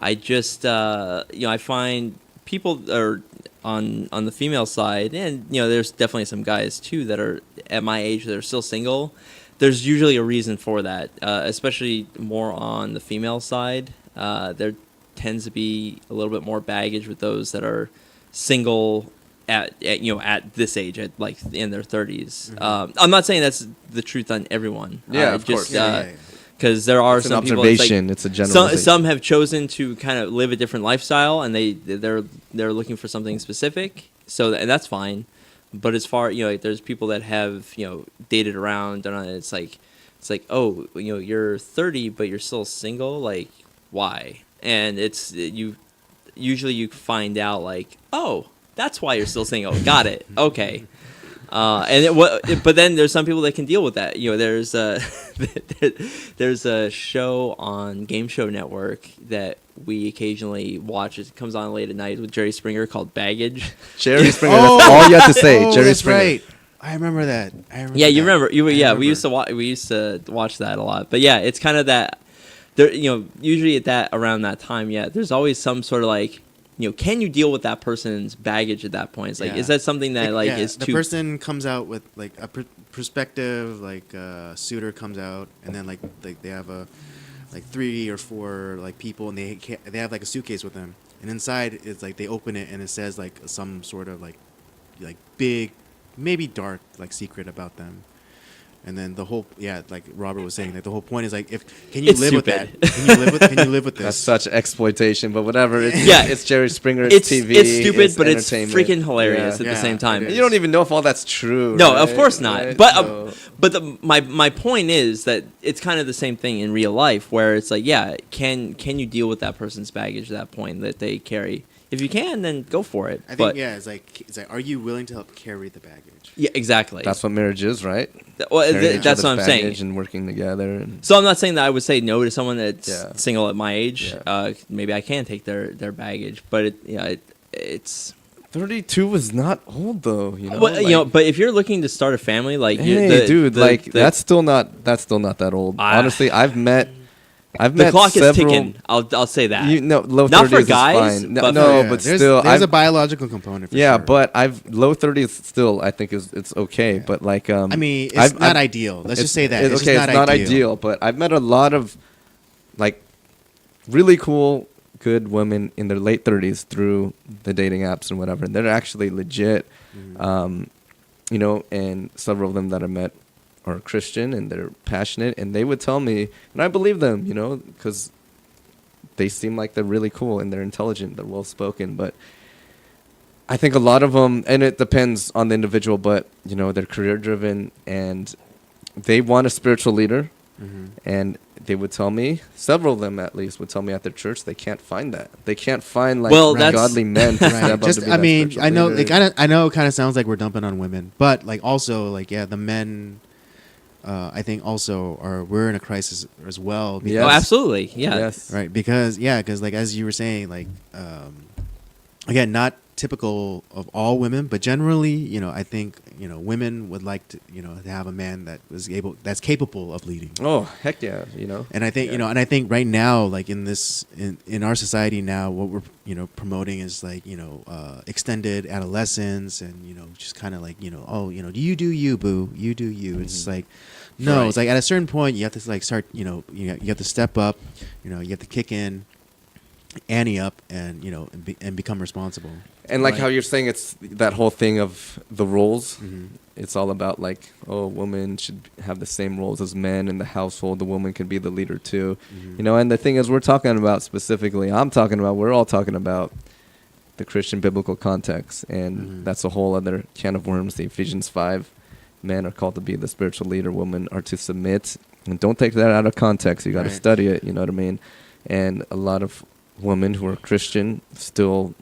Speaker 2: I just I find people are on the female side, and there's definitely some guys too that are at my age that are still single. There's usually a reason for that, especially more on the female side. There tends to be a little bit more baggage with those that are single at this age, at like in their 30s.
Speaker 3: Mm-hmm.
Speaker 2: I'm not saying that's the truth on everyone.
Speaker 4: Yeah, of course.
Speaker 2: Because there are
Speaker 4: It's an
Speaker 2: some people.
Speaker 4: observation. It's a generalization.
Speaker 2: Some have chosen to kind of live a different lifestyle, and they're looking for something specific. And that's fine. But as far there's people that have dated around, and it's like oh, you're 30 but you're still single, like why? And you usually find out like, oh, that's why you're still single. Got it. Okay. But then there's some people that can deal with that. There's a show on Game Show Network that we occasionally watch. It comes on late at night with Jerry Springer, called Baggage.
Speaker 4: Jerry Springer. That's all you have to say. Jerry
Speaker 3: that's
Speaker 4: Springer.
Speaker 3: right. I remember that.
Speaker 2: Yeah, you remember?
Speaker 3: I remember.
Speaker 2: We used to watch that a lot. But yeah, it's kind of that. There, usually around that time, yeah, there's always some sort of like, can you deal with that person's baggage at that point? It's like, is that something that is
Speaker 3: the
Speaker 2: too?
Speaker 3: person comes out with like a perspective, like suitor comes out, and then like they have like 3 or 4 like people, and they have like a suitcase with them, and inside it's like they open it and it says like some sort of like big, maybe dark like secret about them. And then the whole, like Robert was saying, like the whole point is like, can you
Speaker 2: It's
Speaker 3: live
Speaker 2: stupid.
Speaker 3: with that? Can you live with this?
Speaker 4: That's such exploitation, but whatever. It's,
Speaker 2: Yeah.
Speaker 4: it's Jerry Springer. It's TV.
Speaker 2: It's stupid, but it's
Speaker 4: entertainment.
Speaker 2: freaking hilarious at
Speaker 3: Yeah,
Speaker 2: the same time.
Speaker 3: it is.
Speaker 4: You don't even know if all that's true.
Speaker 2: No,
Speaker 4: right?
Speaker 2: of course not.
Speaker 4: Right?
Speaker 2: But
Speaker 4: So-
Speaker 2: my point is that it's kind of the same thing in real life, where it's like, can you deal with that person's baggage at that point that they carry? If you can, then go for it.
Speaker 3: I think it's like, are you willing to help carry the baggage?
Speaker 2: Yeah, exactly.
Speaker 4: that's what marriage is, right?
Speaker 2: Well,
Speaker 4: Carrying each
Speaker 2: that's what I'm
Speaker 4: other's
Speaker 2: saying.
Speaker 4: baggage and working together. And
Speaker 2: So I'm not saying that I would say no to someone that's
Speaker 4: Yeah.
Speaker 2: single at my age.
Speaker 4: Yeah.
Speaker 2: Maybe I can take their baggage, but it's
Speaker 4: 32 is not old though. You know,
Speaker 2: well, but if you're looking to start a family, like
Speaker 4: hey, dude, that's still not that old. Honestly, I've met
Speaker 2: the clock
Speaker 4: several,
Speaker 2: is ticking. I'll say that.
Speaker 4: Low 30s
Speaker 2: Not for
Speaker 4: is
Speaker 2: guys,
Speaker 4: fine.
Speaker 2: but
Speaker 4: but
Speaker 3: there's,
Speaker 4: still,
Speaker 3: there's a biological component. For
Speaker 4: yeah,
Speaker 3: sure.
Speaker 4: but low 30s still I think it's okay.
Speaker 3: Yeah.
Speaker 4: But like
Speaker 3: I mean, it's not ideal. Let's just say that.
Speaker 4: It's okay, it's not ideal. But I've met a lot of like really cool, good women in their late 30s through the dating apps and whatever, and they're actually legit.
Speaker 3: Mm-hmm.
Speaker 4: And several of them that I met are Christian and they're passionate, and they would tell me, and I believe them, because they seem like they're really cool and they're intelligent, they're well spoken. But I think a lot of them, and it depends on the individual, but they're career driven, and they want a spiritual leader,
Speaker 3: Mhm.
Speaker 4: and they would tell me, several of them at least would tell me at their church, they can't find that. They can't find like
Speaker 2: Well, that's-
Speaker 4: godly men to step
Speaker 3: Right.
Speaker 4: up
Speaker 3: Just
Speaker 4: to be
Speaker 3: I
Speaker 4: that
Speaker 3: mean,
Speaker 4: spiritual
Speaker 3: I know
Speaker 4: leader.
Speaker 3: I know it kind of sounds like we're dumping on women, but like also like yeah, the men. I think also we're in a crisis as well. Because,
Speaker 2: Oh,
Speaker 4: Yes.
Speaker 2: absolutely. Yeah.
Speaker 4: Yes.
Speaker 3: Right, because like as you were saying, like again, not typical of all women, but generally, I think women would like to to have a man that's capable of leading.
Speaker 4: Oh, heck yeah,
Speaker 3: And I think
Speaker 4: Yeah.
Speaker 3: and I think right now, like in our society now, what we're promoting is like extended adolescence, and just kind of like you do you, boo, you do you. It's like no,
Speaker 2: Right.
Speaker 3: it's like at a certain point you have to like start you have to step up, you have to kick in, ante up, and and become responsible.
Speaker 4: And like
Speaker 2: Right.
Speaker 4: how you're saying, it's that whole thing of the roles.
Speaker 3: Mhm.
Speaker 4: It's all about like, oh, women should have the same roles as men in the household. The woman can be the leader too,
Speaker 3: Mhm.
Speaker 4: And the thing is, we're talking about specifically. We're all talking about the Christian biblical context, and
Speaker 3: Mhm.
Speaker 4: that's a whole other can of worms. The Ephesians 5, men are called to be the spiritual leader. Women are to submit, and don't take that out of context. You got to
Speaker 3: Right.
Speaker 4: study it. You know what I mean? And a lot of women who are Christian still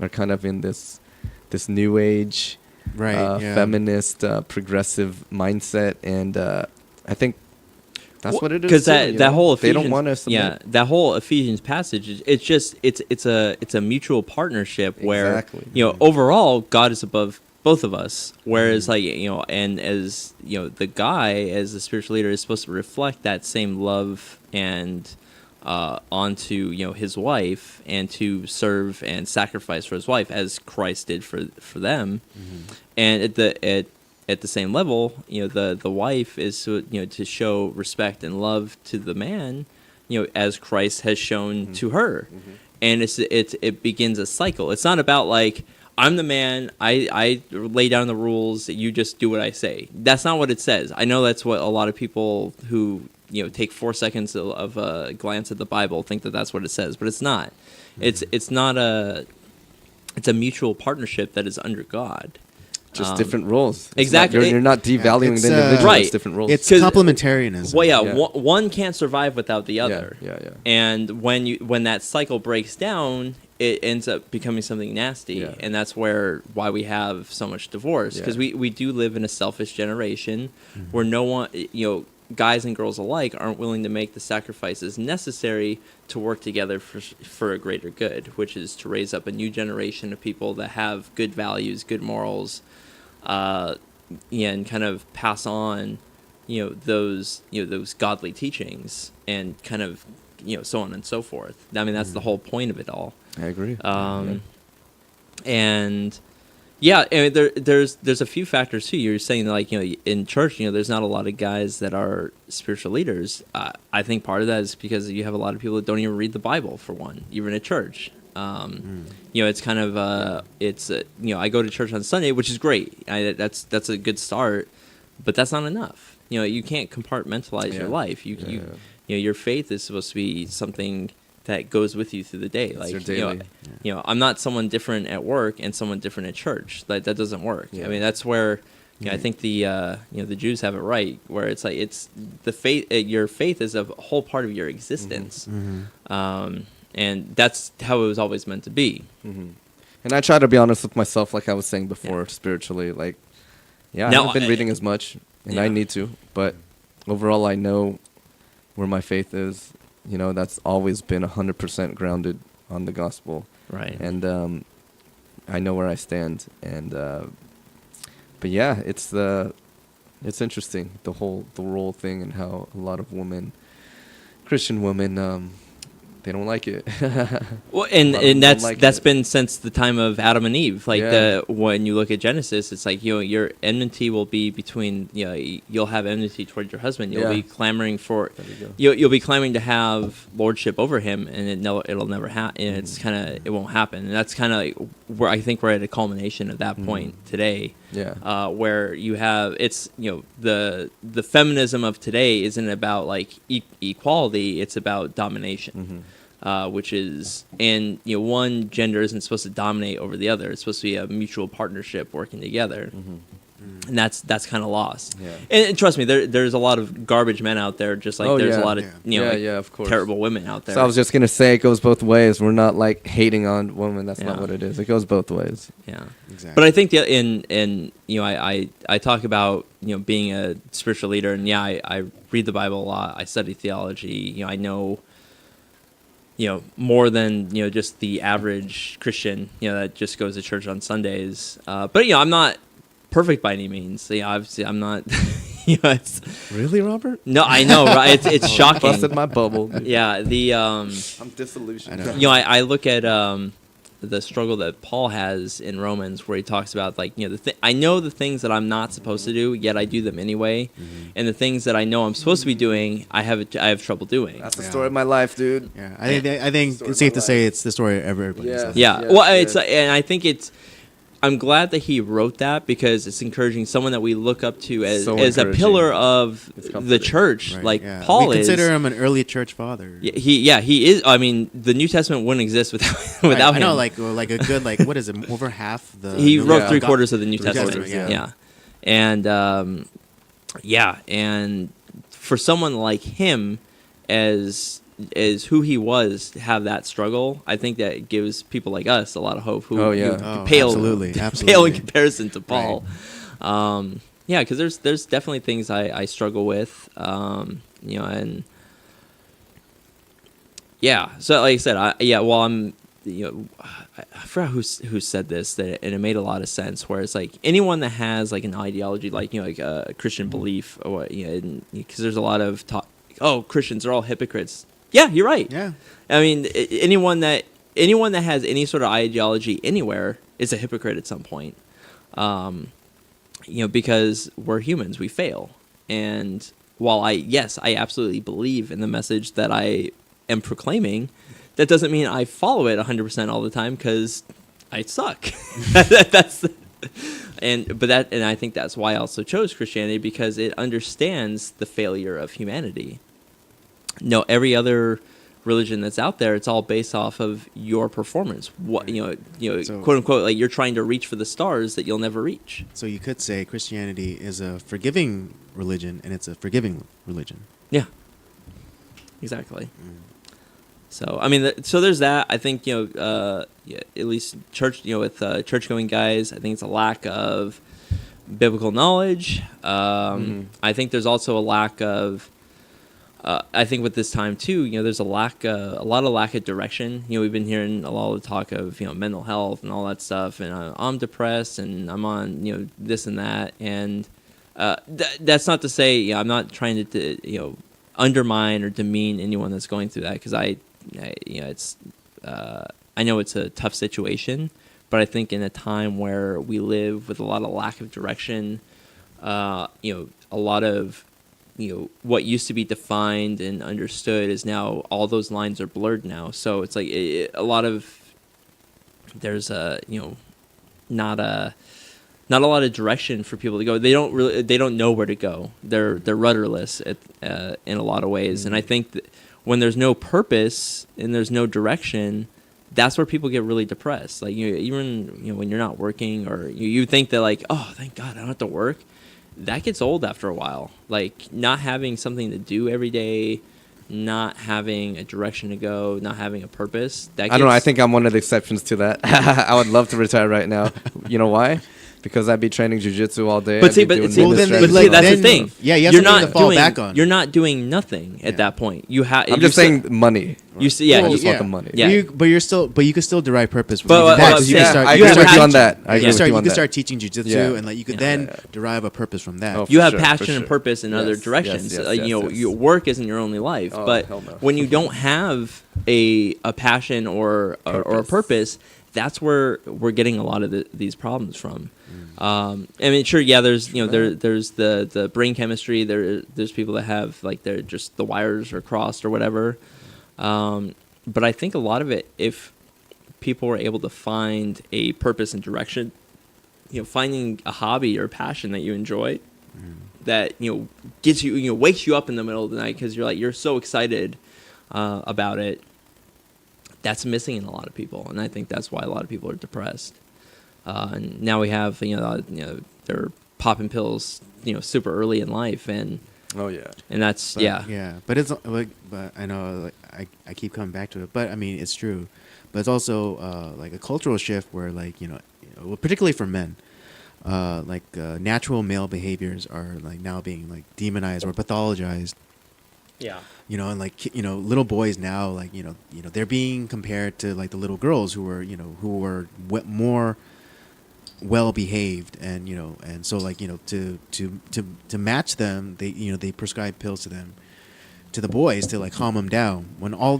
Speaker 4: are kind of in this new age,
Speaker 3: Right, yeah.
Speaker 4: feminist, progressive mindset, and I think that's what it is.
Speaker 2: Because
Speaker 4: too,
Speaker 2: that whole
Speaker 4: they
Speaker 2: Ephesians,
Speaker 4: don't want us.
Speaker 2: yeah, that whole Ephesians passage, it's a mutual partnership where
Speaker 4: Exactly.
Speaker 2: overall God is above both of us, whereas
Speaker 3: Mhm.
Speaker 2: like and as the guy as the spiritual leader is supposed to reflect that same love and onto his wife, and to serve and sacrifice for his wife as Christ did for them.
Speaker 3: Mhm.
Speaker 2: And at the same level, the wife is to show respect and love to the man, as Christ has shown to her. And it begins a cycle. It's not about like, I'm the man, I lay down the rules, you just do what I say. That's not what it says. I know that's what a lot of people who take 4 seconds of a glance at the Bible think that that's what it says, but it's not. It's not it's a mutual partnership that is under God.
Speaker 4: Just different roles. It's
Speaker 2: exactly.
Speaker 4: Not, you're not devaluing
Speaker 3: It's,
Speaker 4: the individual.
Speaker 2: right.
Speaker 4: It's different roles.
Speaker 3: It's
Speaker 2: 'Cause-
Speaker 3: complementarianism.
Speaker 2: Well, yeah,
Speaker 4: Yeah.
Speaker 2: One can't survive without the other.
Speaker 4: Yeah.
Speaker 2: And when that cycle breaks down, it ends up becoming something nasty,
Speaker 4: Yeah.
Speaker 2: and that's why we have so much divorce, because
Speaker 4: Yeah.
Speaker 2: we do live in a selfish generation where no one, guys and girls alike aren't willing to make the sacrifices necessary to work together for a greater good, which is to raise up a new generation of people that have good values, good morals, and kind of pass on those godly teachings, and kind of so on and so forth. I mean, that's the whole point of it all.
Speaker 4: I agree.
Speaker 2: And yeah, I mean, there's a few factors too. You're saying like in church, there's not a lot of guys that are spiritual leaders. I think part of that is because you have a lot of people that don't even read the Bible, for one, even at church. It's kind of I go to church on Sunday, which is great. That's a good start, but that's not enough. You can't compartmentalize your life. Your faith is supposed to be something that goes with you through the day.
Speaker 4: It's your
Speaker 2: Like
Speaker 4: daily.
Speaker 2: I'm not someone different at work and someone different at church. That doesn't work.
Speaker 4: Yeah.
Speaker 2: I mean, that's where I think the the Jews have it right, where it's like it's the faith. Your faith is a whole part of your existence. And that's how it was always meant to be.
Speaker 4: And I try to be honest with myself, like I was saying before, spiritually. Like, I
Speaker 2: Now,
Speaker 4: haven't been reading as much, and I need to. But overall, I know where my faith is. That's always been 100% grounded on the gospel.
Speaker 2: Right.
Speaker 4: And I know where I stand. And but yeah, it's interesting, the role thing, and how a lot of Christian women, they don't like it.
Speaker 2: Well,
Speaker 4: A lot of them
Speaker 2: and
Speaker 4: don't like
Speaker 2: that's
Speaker 4: it.
Speaker 2: been since the time of Adam and Eve. Like
Speaker 4: Yeah.
Speaker 2: when you look at Genesis, it's like your enmity will be between you'll have enmity toward your husband. You'll
Speaker 4: Yeah.
Speaker 2: be clamoring for
Speaker 4: There you go.
Speaker 2: you'll be clamoring to have lordship over him, and it'll never happen. And it's kind of it won't happen. And that's kind of like where I think we're at a culmination of that point today.
Speaker 4: Yeah.
Speaker 2: Where you have the feminism of today isn't about like equality, it's about domination, which is, and one gender isn't supposed to dominate over the other. It's supposed to be a mutual partnership working together. And that's kind of lost.
Speaker 4: Yeah.
Speaker 2: And trust me, there's a lot of garbage men out there, just like
Speaker 4: Oh,
Speaker 2: there's a
Speaker 4: yeah.
Speaker 2: lot of
Speaker 4: Of course.
Speaker 2: terrible women out there.
Speaker 4: So I was just gonna say it goes both ways. We're not like hating on women. That's not what it is. It goes both ways.
Speaker 2: Yeah,
Speaker 3: Exactly.
Speaker 2: but I think I talk about being a spiritual leader, and I read the Bible a lot. I study theology. I know more than just the average Christian that just goes to church on Sundays. But I'm not perfect by any means. Obviously I'm not. It's,
Speaker 4: Really, Robert?
Speaker 2: no, I know, right? It's shocking.
Speaker 4: Busted my bubble.
Speaker 2: Yeah,
Speaker 4: I'm disillusioned.
Speaker 3: I know.
Speaker 2: I look at the struggle that Paul has in Romans, where he talks about I know the things that I'm not supposed to do, yet I do them anyway, and the things that I know I'm supposed to be doing, I have trouble doing.
Speaker 4: That's the story of my life, dude.
Speaker 3: Yeah, I think it's safe to say it's the story of everybody.
Speaker 4: Yeah.
Speaker 2: Yeah,
Speaker 4: Yes,
Speaker 2: well,
Speaker 4: yes.
Speaker 2: and I think I'm glad that he wrote that, because it's encouraging someone that we look up to as
Speaker 4: So
Speaker 2: a
Speaker 4: encouraging.
Speaker 2: pillar of
Speaker 4: It's
Speaker 2: the
Speaker 4: comforting.
Speaker 2: church,
Speaker 3: Right,
Speaker 2: like
Speaker 3: yeah.
Speaker 2: Paul
Speaker 3: we
Speaker 2: is.
Speaker 3: consider him an early church father.
Speaker 2: He is. I mean, the New Testament wouldn't exist without
Speaker 3: I
Speaker 2: him.
Speaker 3: know, like a good what is it? Over half the.
Speaker 2: He wrote
Speaker 4: Yeah.
Speaker 2: 3/4 of the New
Speaker 3: Three
Speaker 2: Testament.
Speaker 3: Testament,
Speaker 2: Yeah. And and for someone like him, as who he was, to have that struggle, I think that gives people like us a lot of hope. Who
Speaker 4: Oh, yeah.
Speaker 3: Oh,
Speaker 2: pale,
Speaker 3: absolutely.
Speaker 2: pale in comparison to Paul. Yeah, because there's definitely things I struggle with, and yeah. So like I said, I'm. I forgot who said this, and it made a lot of sense. Where it's like anyone that has like an ideology, like like a Christian belief, or what, because there's a lot of talk. Oh, Christians are all hypocrites. Yeah, you're right.
Speaker 3: Yeah.
Speaker 2: I mean, anyone that has any sort of ideology anywhere is a hypocrite at some point. Because we're humans, we fail. And while I absolutely believe in the message that I am proclaiming, that doesn't mean I follow it 100% all the time, because I suck. And I think that's why I also chose Christianity, because it understands the failure of humanity. No, every other religion that's out there, it's all based off of your performance. What
Speaker 3: So-
Speaker 2: quote unquote, like you're trying to reach for the stars that you'll never reach.
Speaker 3: So you could say Christianity is a forgiving religion, and it's a forgiving religion.
Speaker 2: Yeah, exactly. So I mean, so there's that. I think at least church, with church-going guys, I think it's a lack of biblical knowledge. I think there's also a lack of. I think with this time too, there's a lot of lack of direction. We've been hearing a lot of talk of mental health and all that stuff, and I'm depressed and I'm on this and that, and that's not to say I'm not trying to undermine or demean anyone that's going through that, because it's I know it's a tough situation, but I think in a time where we live with a lot of lack of direction, a lot of what used to be defined and understood is now, all those lines are blurred now. So it's like a lot of, there's not a lot of direction for people to go. They don't know where to go. They're rudderless in a lot of ways. And I think that when there's no purpose and there's no direction, that's where people get really depressed. Like even when you're not working, or you think that like, oh, thank God I don't have to work. That gets old after a while. Like not having something to do every day, not having a direction to go, not having a purpose. I
Speaker 4: don't know. I think I'm one of the exceptions to that. I would love to retire right now. You know why? Because I'd be training jiu-jitsu all day.
Speaker 2: But
Speaker 4: I'd
Speaker 2: see,
Speaker 4: be
Speaker 2: but
Speaker 4: doing
Speaker 2: see,
Speaker 4: fitness
Speaker 3: then-
Speaker 4: training.
Speaker 2: but see, that's the
Speaker 3: then-
Speaker 2: thing.
Speaker 3: yeah, you have
Speaker 2: You're
Speaker 3: something
Speaker 2: not
Speaker 3: to fall
Speaker 2: doing,
Speaker 3: back on.
Speaker 2: You're not doing nothing at that point. You have.
Speaker 4: I'm just saying money.
Speaker 2: You see, yeah.
Speaker 4: I
Speaker 3: Well,
Speaker 4: just
Speaker 2: you,
Speaker 4: want the money.
Speaker 2: Yeah.
Speaker 3: But you can still derive purpose from
Speaker 2: But,
Speaker 3: even that,
Speaker 2: well,
Speaker 3: 'cause you
Speaker 2: yeah,
Speaker 3: can start.
Speaker 4: I
Speaker 3: you
Speaker 4: agree
Speaker 3: can
Speaker 4: with
Speaker 3: start
Speaker 4: you on
Speaker 3: teaching-
Speaker 4: that. I
Speaker 2: Yeah.
Speaker 4: agree with you
Speaker 3: You
Speaker 4: on
Speaker 3: can
Speaker 4: that.
Speaker 3: start teaching jujitsu,
Speaker 4: Yeah.
Speaker 3: and like you could
Speaker 2: Yeah.
Speaker 3: then derive a purpose from that.
Speaker 4: Oh,
Speaker 2: You
Speaker 4: For
Speaker 2: have
Speaker 4: sure,
Speaker 2: passion
Speaker 4: for
Speaker 2: and
Speaker 4: sure.
Speaker 2: purpose in other
Speaker 4: Yes,
Speaker 2: directions.
Speaker 4: yes, yes, yes.
Speaker 2: Your work isn't your only life.
Speaker 4: Oh,
Speaker 2: but
Speaker 4: hell no.
Speaker 2: when you don't have a passion or a purpose, that's where we're getting a lot of these problems from. I mean, sure, yeah. There's there's the brain chemistry. There's people that have like they're just the wires are crossed or whatever. But I think a lot of it, if people were able to find a purpose and direction, finding a hobby or passion that you enjoy, that gets you, wakes you up in the middle of the night because you're so excited about it. That's missing in a lot of people, and I think that's why a lot of people are depressed. And now we have they're popping pills, super early in life, and
Speaker 4: Oh yeah.
Speaker 2: that's
Speaker 3: But,
Speaker 2: yeah.
Speaker 3: yeah. But it's like, but I know, like, I keep coming back to it. But I mean, it's true. But it's also like a cultural shift where, like, well, particularly for men, natural male behaviors are like now being like demonized or pathologized.
Speaker 2: Yeah.
Speaker 3: And like little boys now, like they're being compared to like the little girls who were more well behaved, and and so like to match them, they prescribe pills to them, to the boys, to like calm them down when all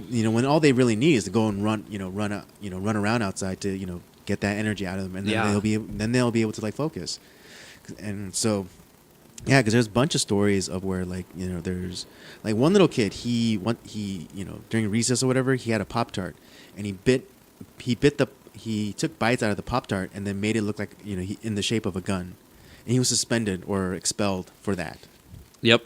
Speaker 3: they really need is to go and run around outside to get that energy out of them, and then
Speaker 2: Yeah.
Speaker 3: they'll be able to like focus. And so yeah, because there's a bunch of stories of where like there's like one little kid, he during recess or whatever, he had a Pop-Tart, and he took bites out of the Pop-Tart and then made it look like in the shape of a gun, and he was suspended or expelled for that.
Speaker 2: Yep.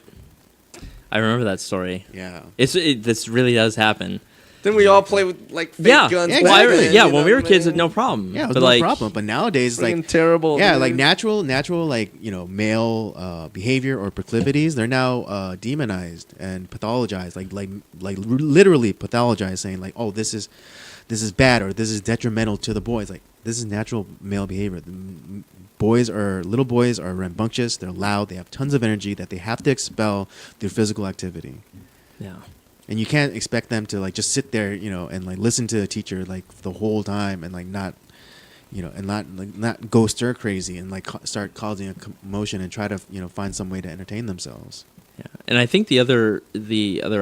Speaker 2: I remember that story.
Speaker 3: Yeah.
Speaker 2: This really does happen.
Speaker 4: Then we all play with like fake
Speaker 2: Yeah.
Speaker 4: guns.
Speaker 3: Yeah,
Speaker 4: back
Speaker 3: exactly.
Speaker 4: then,
Speaker 2: Yeah,
Speaker 4: you
Speaker 2: when we
Speaker 4: know,
Speaker 2: were kids,
Speaker 4: man.
Speaker 2: no problem.
Speaker 3: Yeah, it was
Speaker 2: but
Speaker 3: no
Speaker 2: like,
Speaker 3: problem. But nowadays,
Speaker 4: Freaking
Speaker 3: like
Speaker 4: terrible.
Speaker 3: yeah,
Speaker 4: dude.
Speaker 3: like natural like male behavior or proclivities, they're now demonized and pathologized, like literally pathologized, saying like, oh, this is bad, or this is detrimental to the boys. Like, this is natural male behavior. Little boys are rambunctious. They're loud. They have tons of energy that they have to expel through physical activity.
Speaker 2: yeah.
Speaker 3: And you can't expect them to like just sit there, and like listen to a teacher like the whole time, and like not go stir crazy and like start causing a commotion and try to find some way to entertain themselves.
Speaker 2: Yeah, and I think the other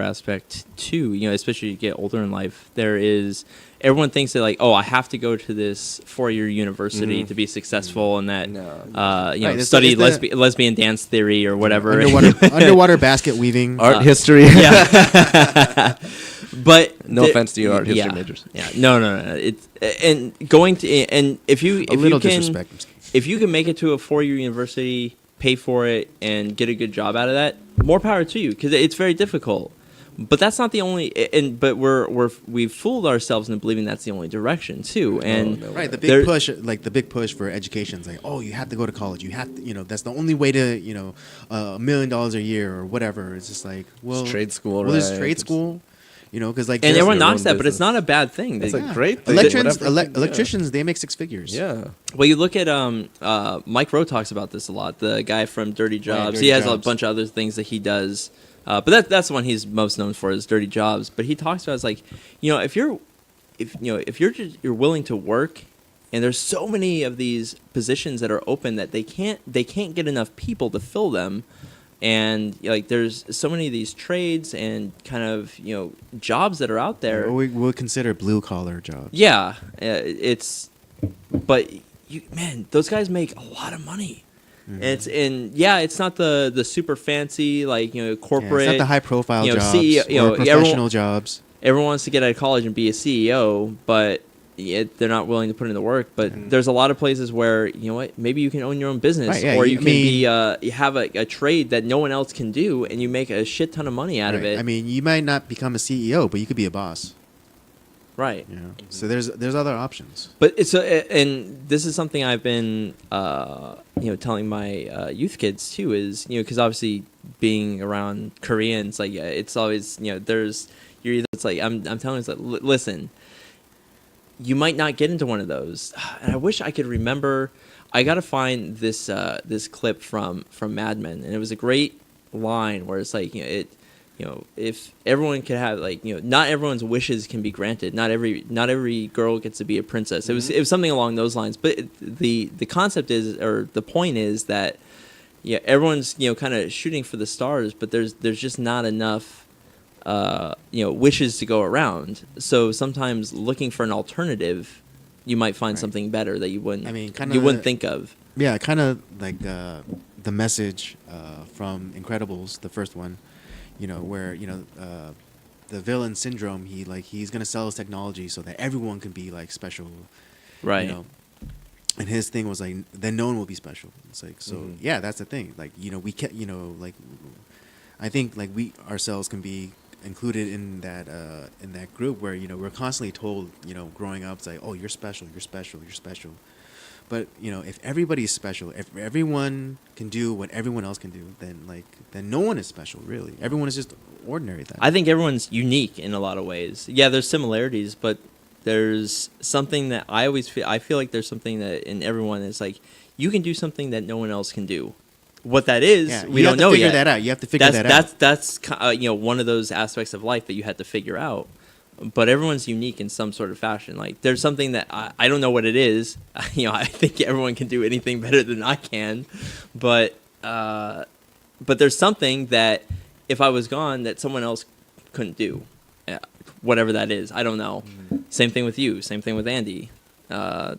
Speaker 2: aspect too, especially as you get older in life, there is everyone thinks that like, oh, I have to go to this 4-year university to be successful, and that
Speaker 4: No.
Speaker 3: Right,
Speaker 2: study
Speaker 3: it's the-
Speaker 2: lesbian dance theory or whatever.
Speaker 3: Underwater basket weaving.
Speaker 4: Art history.
Speaker 2: Yeah. But
Speaker 4: No offense to your art history
Speaker 2: yeah,
Speaker 4: majors.
Speaker 2: Yeah, no. It's and going to and if you
Speaker 3: Disrespect.
Speaker 2: if you can make it to a 4-year university, pay for it, and get a good job out of that, more power to you, because it's very difficult. But that's not the only. But we've fooled ourselves into believing that's the only direction too. And
Speaker 4: no.
Speaker 3: Right, the
Speaker 2: There-
Speaker 3: big push for education is like, oh, you have to go to college. You have to, that's the only way to, $1 million a year or whatever. It's just like, well,
Speaker 4: It's trade school,
Speaker 3: well, there's
Speaker 4: right?
Speaker 3: trade school, because like
Speaker 2: and
Speaker 3: there's-
Speaker 2: everyone
Speaker 4: their
Speaker 2: knocks
Speaker 4: own
Speaker 2: that, but it's
Speaker 4: business.
Speaker 2: not a bad thing.
Speaker 4: That's
Speaker 2: They-
Speaker 4: a great thing.
Speaker 3: electricians,
Speaker 4: whatever. Yeah.
Speaker 3: electricians, they make 6 figures.
Speaker 4: Yeah.
Speaker 2: Well, you look at Mike Rowe talks about this a lot. The guy from Dirty Jobs.
Speaker 3: Dirty
Speaker 2: He has a
Speaker 3: Jobs.
Speaker 2: bunch of other things that he does, but that's the one he's most known for is Dirty Jobs. But he talks about it's like, if you're willing to work, and there's so many of these positions that are open that they can't get enough people to fill them, and like there's so many of these trades and kind of jobs that are out there.
Speaker 3: Or we would consider blue collar jobs.
Speaker 2: Yeah, but those guys make a lot of money.
Speaker 3: Mhm.
Speaker 2: It's not the super fancy like corporate.
Speaker 3: Yeah, it's not the high profile jobs
Speaker 2: CEO,
Speaker 3: or professional jobs.
Speaker 2: Everyone wants to get out of college and be a CEO, but they're not willing to put in the work. But there's a lot of places where maybe you can own your own business,
Speaker 3: Right, yeah,
Speaker 2: or
Speaker 3: you-
Speaker 2: you
Speaker 3: I
Speaker 2: can
Speaker 3: mean-
Speaker 2: you have a trade that no one else can do, and you make a shit ton of money out of
Speaker 3: Right.
Speaker 2: it.
Speaker 3: I mean, you might not become a CEO, but you could be a boss.
Speaker 2: Right.
Speaker 3: So there's other options.
Speaker 2: But it's and this is something I've been telling my youth kids too, is because obviously being around Koreans, like it's always there's it's like I'm telling them, like, listen, you might not get into one of those, and I wish I could remember. I gotta find this clip from Mad Men, and it was a great line where it's like if everyone could have not everyone's wishes can be granted. Not every girl gets to be a princess.
Speaker 3: Mm-hmm.
Speaker 2: It was something along those lines. But the concept is, or the point is that everyone's kind of shooting for the stars, but there's just not enough wishes to go around. So sometimes looking for an alternative, you might find
Speaker 3: Right.
Speaker 2: something better that you wouldn't
Speaker 3: kinda
Speaker 2: you wouldn't think of.
Speaker 3: Yeah, kind of like the message from Incredibles, the first one, where the villain syndrome. He's gonna sell his technology so that everyone can be like special,
Speaker 2: Right.
Speaker 3: And his thing was like, then no one will be special. It's like, so
Speaker 4: Mhm.
Speaker 3: yeah, that's the thing. Like we can like, I think like we ourselves can be included in that group where we're constantly told growing up, it's like, oh, you're special, you're special, you're special. But if everybody's special, if everyone can do what everyone else can do, then no one is special, really. Everyone is just ordinary. Then
Speaker 2: I think everyone's unique in a lot of ways. Yeah, there's similarities, but there's something that I feel like there's something that in everyone is like you can do something that no one else can do. What that is, we don't know yet.
Speaker 3: That out. You have to figure that out.
Speaker 2: That's one of those aspects of life that you had to figure out. But everyone's unique in some sort of fashion. Like there's something that I don't know what it is. I think everyone can do anything better than I can, but there's something that if I was gone that someone else couldn't do, whatever that is. I don't know. Same thing with you. Same thing with Andy. No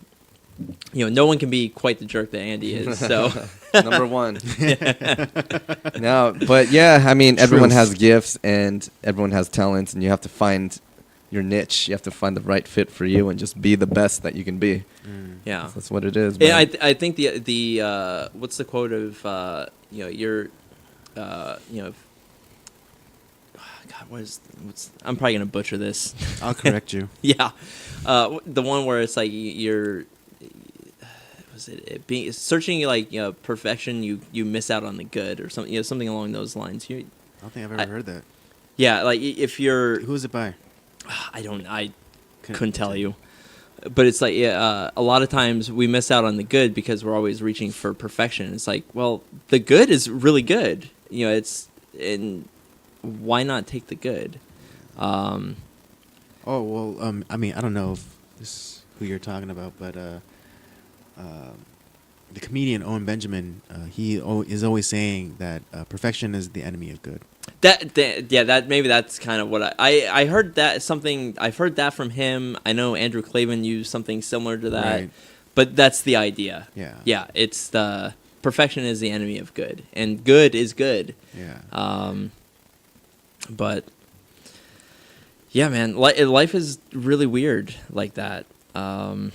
Speaker 2: one can be quite the jerk that Andy is. So
Speaker 4: number one. No, but yeah, I mean, everyone has gifts and everyone has talents, and you have to find your niche. You have to find the right fit for you and just be the best that you can be.
Speaker 2: Yeah,
Speaker 4: that's what it is.
Speaker 2: Yeah, I think the what's the quote of God, what's I'm probably gonna butcher this.
Speaker 3: I'll correct you.
Speaker 2: Yeah, the one where it's like you're being searching like perfection, you miss out on the good or something, something along those lines.
Speaker 3: I don't think I've ever heard that.
Speaker 2: Yeah, like if you're
Speaker 3: who's it by?
Speaker 2: I couldn't tell you, but it's like a lot of times we miss out on the good because we're always reaching for perfection. It's like, well, the good is really good. Why not take the good?
Speaker 3: I mean, I don't know if this is who you're talking about, but the comedian Owen Benjamin, he is always saying that perfection is the enemy of good.
Speaker 2: That maybe that's kind of what I heard that something. I've heard that from him. I know Andrew Clavin used something similar to that,
Speaker 3: right.
Speaker 2: But that's the idea.
Speaker 3: Yeah.
Speaker 2: It's the perfection is the enemy of good, and good is good.
Speaker 3: Yeah.
Speaker 2: But yeah, man, life is really weird like that. And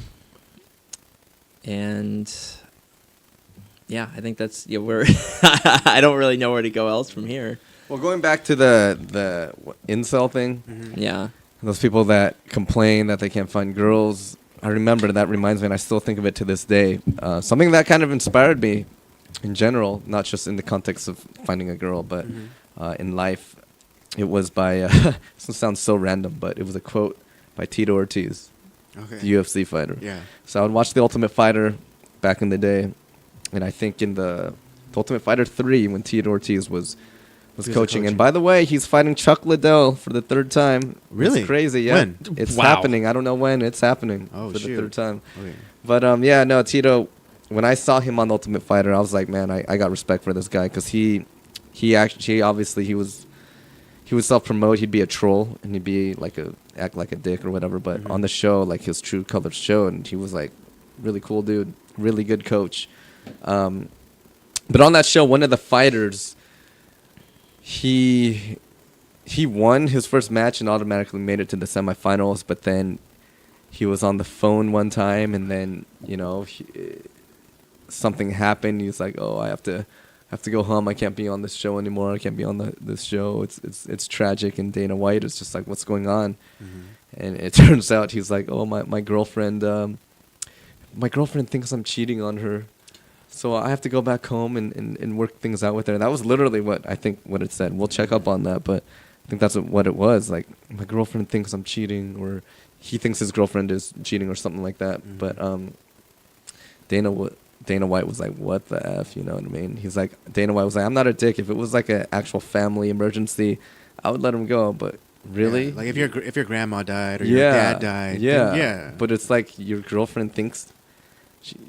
Speaker 2: yeah, I think that's where I don't really know where to go else from here.
Speaker 4: Well, going back to the incel thing,
Speaker 2: Yeah,
Speaker 4: those people that complain that they can't find girls, I remember that reminds me, and I still think of it to this day. Something that kind of inspired me in general, not just in the context of finding a girl, but in life. It was by, this sounds so random, but it was a quote by Tito Ortiz, the UFC fighter.
Speaker 3: Yeah.
Speaker 4: So I would watch The Ultimate Fighter back in the day, and I think in the Ultimate Fighter 3 when Tito Ortiz was coaching. And by the way, he's fighting Chuck Liddell for the third time.
Speaker 3: Really?
Speaker 4: It's crazy, yeah.
Speaker 3: When?
Speaker 4: It's
Speaker 2: Wow.
Speaker 4: happening. I don't know when it's happening for the third time.
Speaker 3: Okay.
Speaker 4: But Tito, when I saw him on The Ultimate Fighter, I was like, man, I got respect for this guy, because he would self-promote. He'd be a troll, and he'd be act like a dick or whatever. But on the show, like his true colors showed, and he was like really cool dude, really good coach. But on that show, one of the fighters, he won his first match and automatically made it to the semifinals. But then he was on the phone one time, and then something happened. He was like, "Oh, I have to go home. I can't be on this show anymore. I can't be on this show. It's tragic." And Dana White is just like, "What's going on?" And it turns out he's like, "Oh, my girlfriend thinks I'm cheating on her, so I have to go back home and work things out with her." And that was literally what it said. We'll check up on that, but I think that's what it was. Like, my girlfriend thinks I'm cheating, or he thinks his girlfriend is cheating, or something like that. But Dana White was like, "What the F?" You know what I mean? Dana White was like, "I'm not a dick. If it was like an actual family emergency, I would let him go. But really,
Speaker 3: like if your grandma died or your dad died, then yeah.
Speaker 4: But it's like your girlfriend thinks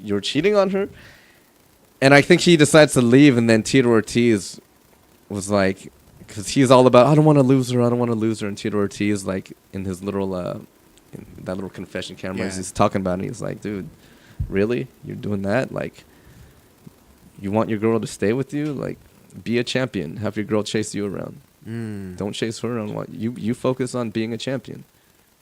Speaker 4: you're cheating on her." And I think he decides to leave, and then Tito Ortiz was like, because he's all about, I don't want to lose her. And Tito Ortiz, like, in his little in that little confession camera, he's talking about it. He's like, "Dude, really? You're doing that? Like, you want your girl to stay with you? Like, be a champion. Have your girl chase you around. Don't chase her around. You focus on being a champion.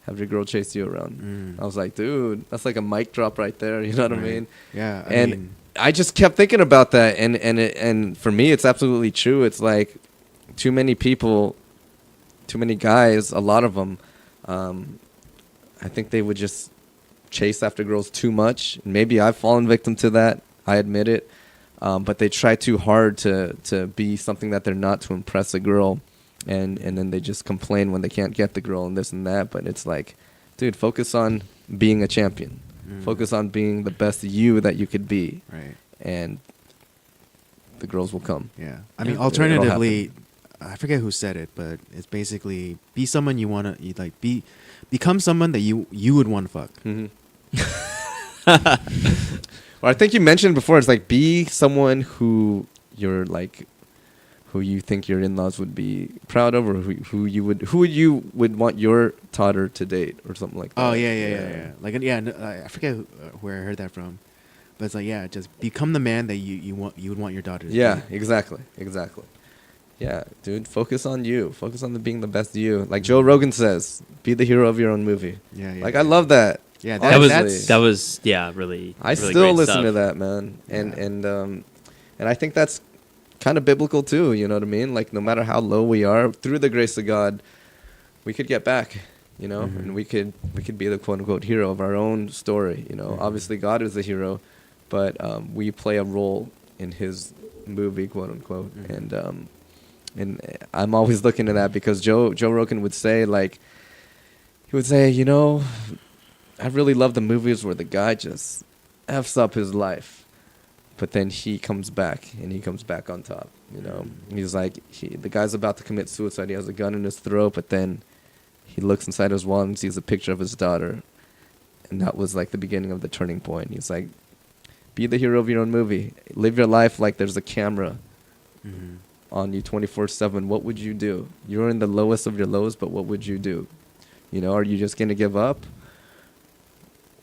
Speaker 4: Have your girl chase you around." I was like, dude, that's like a mic drop right there. You know what I mean?
Speaker 3: Yeah.
Speaker 4: I just kept thinking about that, and for me, it's absolutely true. It's like too many people, too many guys, a lot of them, I think they would just chase after girls too much. Maybe I've fallen victim to that. I admit it. But they try too hard to be something that they're not to impress a girl. And then they just complain when they can't get the girl and this and that. But it's like, dude, focus on being a champion. Focus on being the best you that you could be.
Speaker 3: Right.
Speaker 4: And the girls will come.
Speaker 3: Yeah. I mean,
Speaker 4: It'll
Speaker 3: alternatively, I forget who said it, but it's basically be someone you want to, like, become someone that you would want to fuck.
Speaker 4: Well, I think you mentioned before, it's like be someone who you're like, who you think your in-laws would be proud of, or who you would want your daughter to date, or something like that.
Speaker 3: Oh yeah. Like I forget where I heard that from, but it's like just become the man that you would want your daughter to be.
Speaker 4: Exactly. Yeah, dude, focus on you. Focus on being the best you. Like Joe Rogan says, be the hero of your own movie.
Speaker 3: Yeah.
Speaker 4: Like I love that.
Speaker 3: Yeah,
Speaker 2: that
Speaker 3: honestly.
Speaker 2: was really.
Speaker 4: I
Speaker 2: really
Speaker 4: still
Speaker 2: great
Speaker 4: listen
Speaker 2: stuff.
Speaker 4: to that, man, and I think that's kind of biblical too. You know what I mean? Like no matter how low we are, through the grace of God, we could get back. You know, and we could be the quote unquote hero of our own story. You know, obviously God is the hero, but we play a role in His movie, quote unquote, and I'm always looking at that because Joe Rogan would say you know, I really love the movies where the guy just F's up his life, but then he comes back and he comes back on top. You know, he's like, the guy's about to commit suicide. He has a gun in his throat, but then he looks inside his wallet and sees a picture of his daughter. And that was like the beginning of the turning point. He's like, be the hero of your own movie. Live your life like there's a camera on you 24/7. What would you do? You're in the lowest of your lows, but what would you do? You know, are you just going to give up?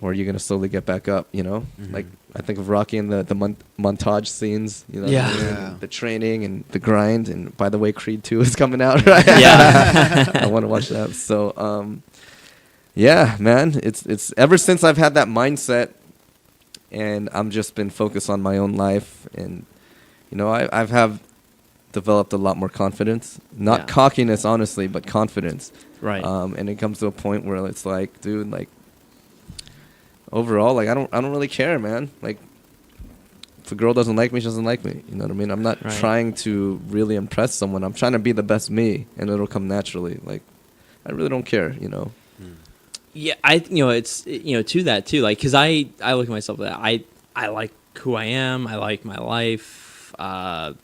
Speaker 4: Or are you going to slowly get back up, you know? Like, I think of Rocky and the montage scenes, you know?
Speaker 2: Yeah.
Speaker 4: The training and the grind. And by the way, Creed 2 is coming out, right?
Speaker 2: Yeah.
Speaker 4: I want to watch that. So, yeah, man, it's ever since I've had that mindset and I'm just been focused on my own life. And, you know, I've developed a lot more confidence. Not cockiness, honestly, but confidence.
Speaker 2: Right.
Speaker 4: And it comes to a point where it's like, dude, like, overall, like I don't really care, man. Like if a girl doesn't like me, she doesn't like me. You know what I mean? I'm not trying to really impress someone. I'm trying to be the best me, and it'll come naturally. Like I really don't care, you know.
Speaker 2: Yeah, it's to that too. Like, cause I look at myself that I like who I am. I like my life. I'm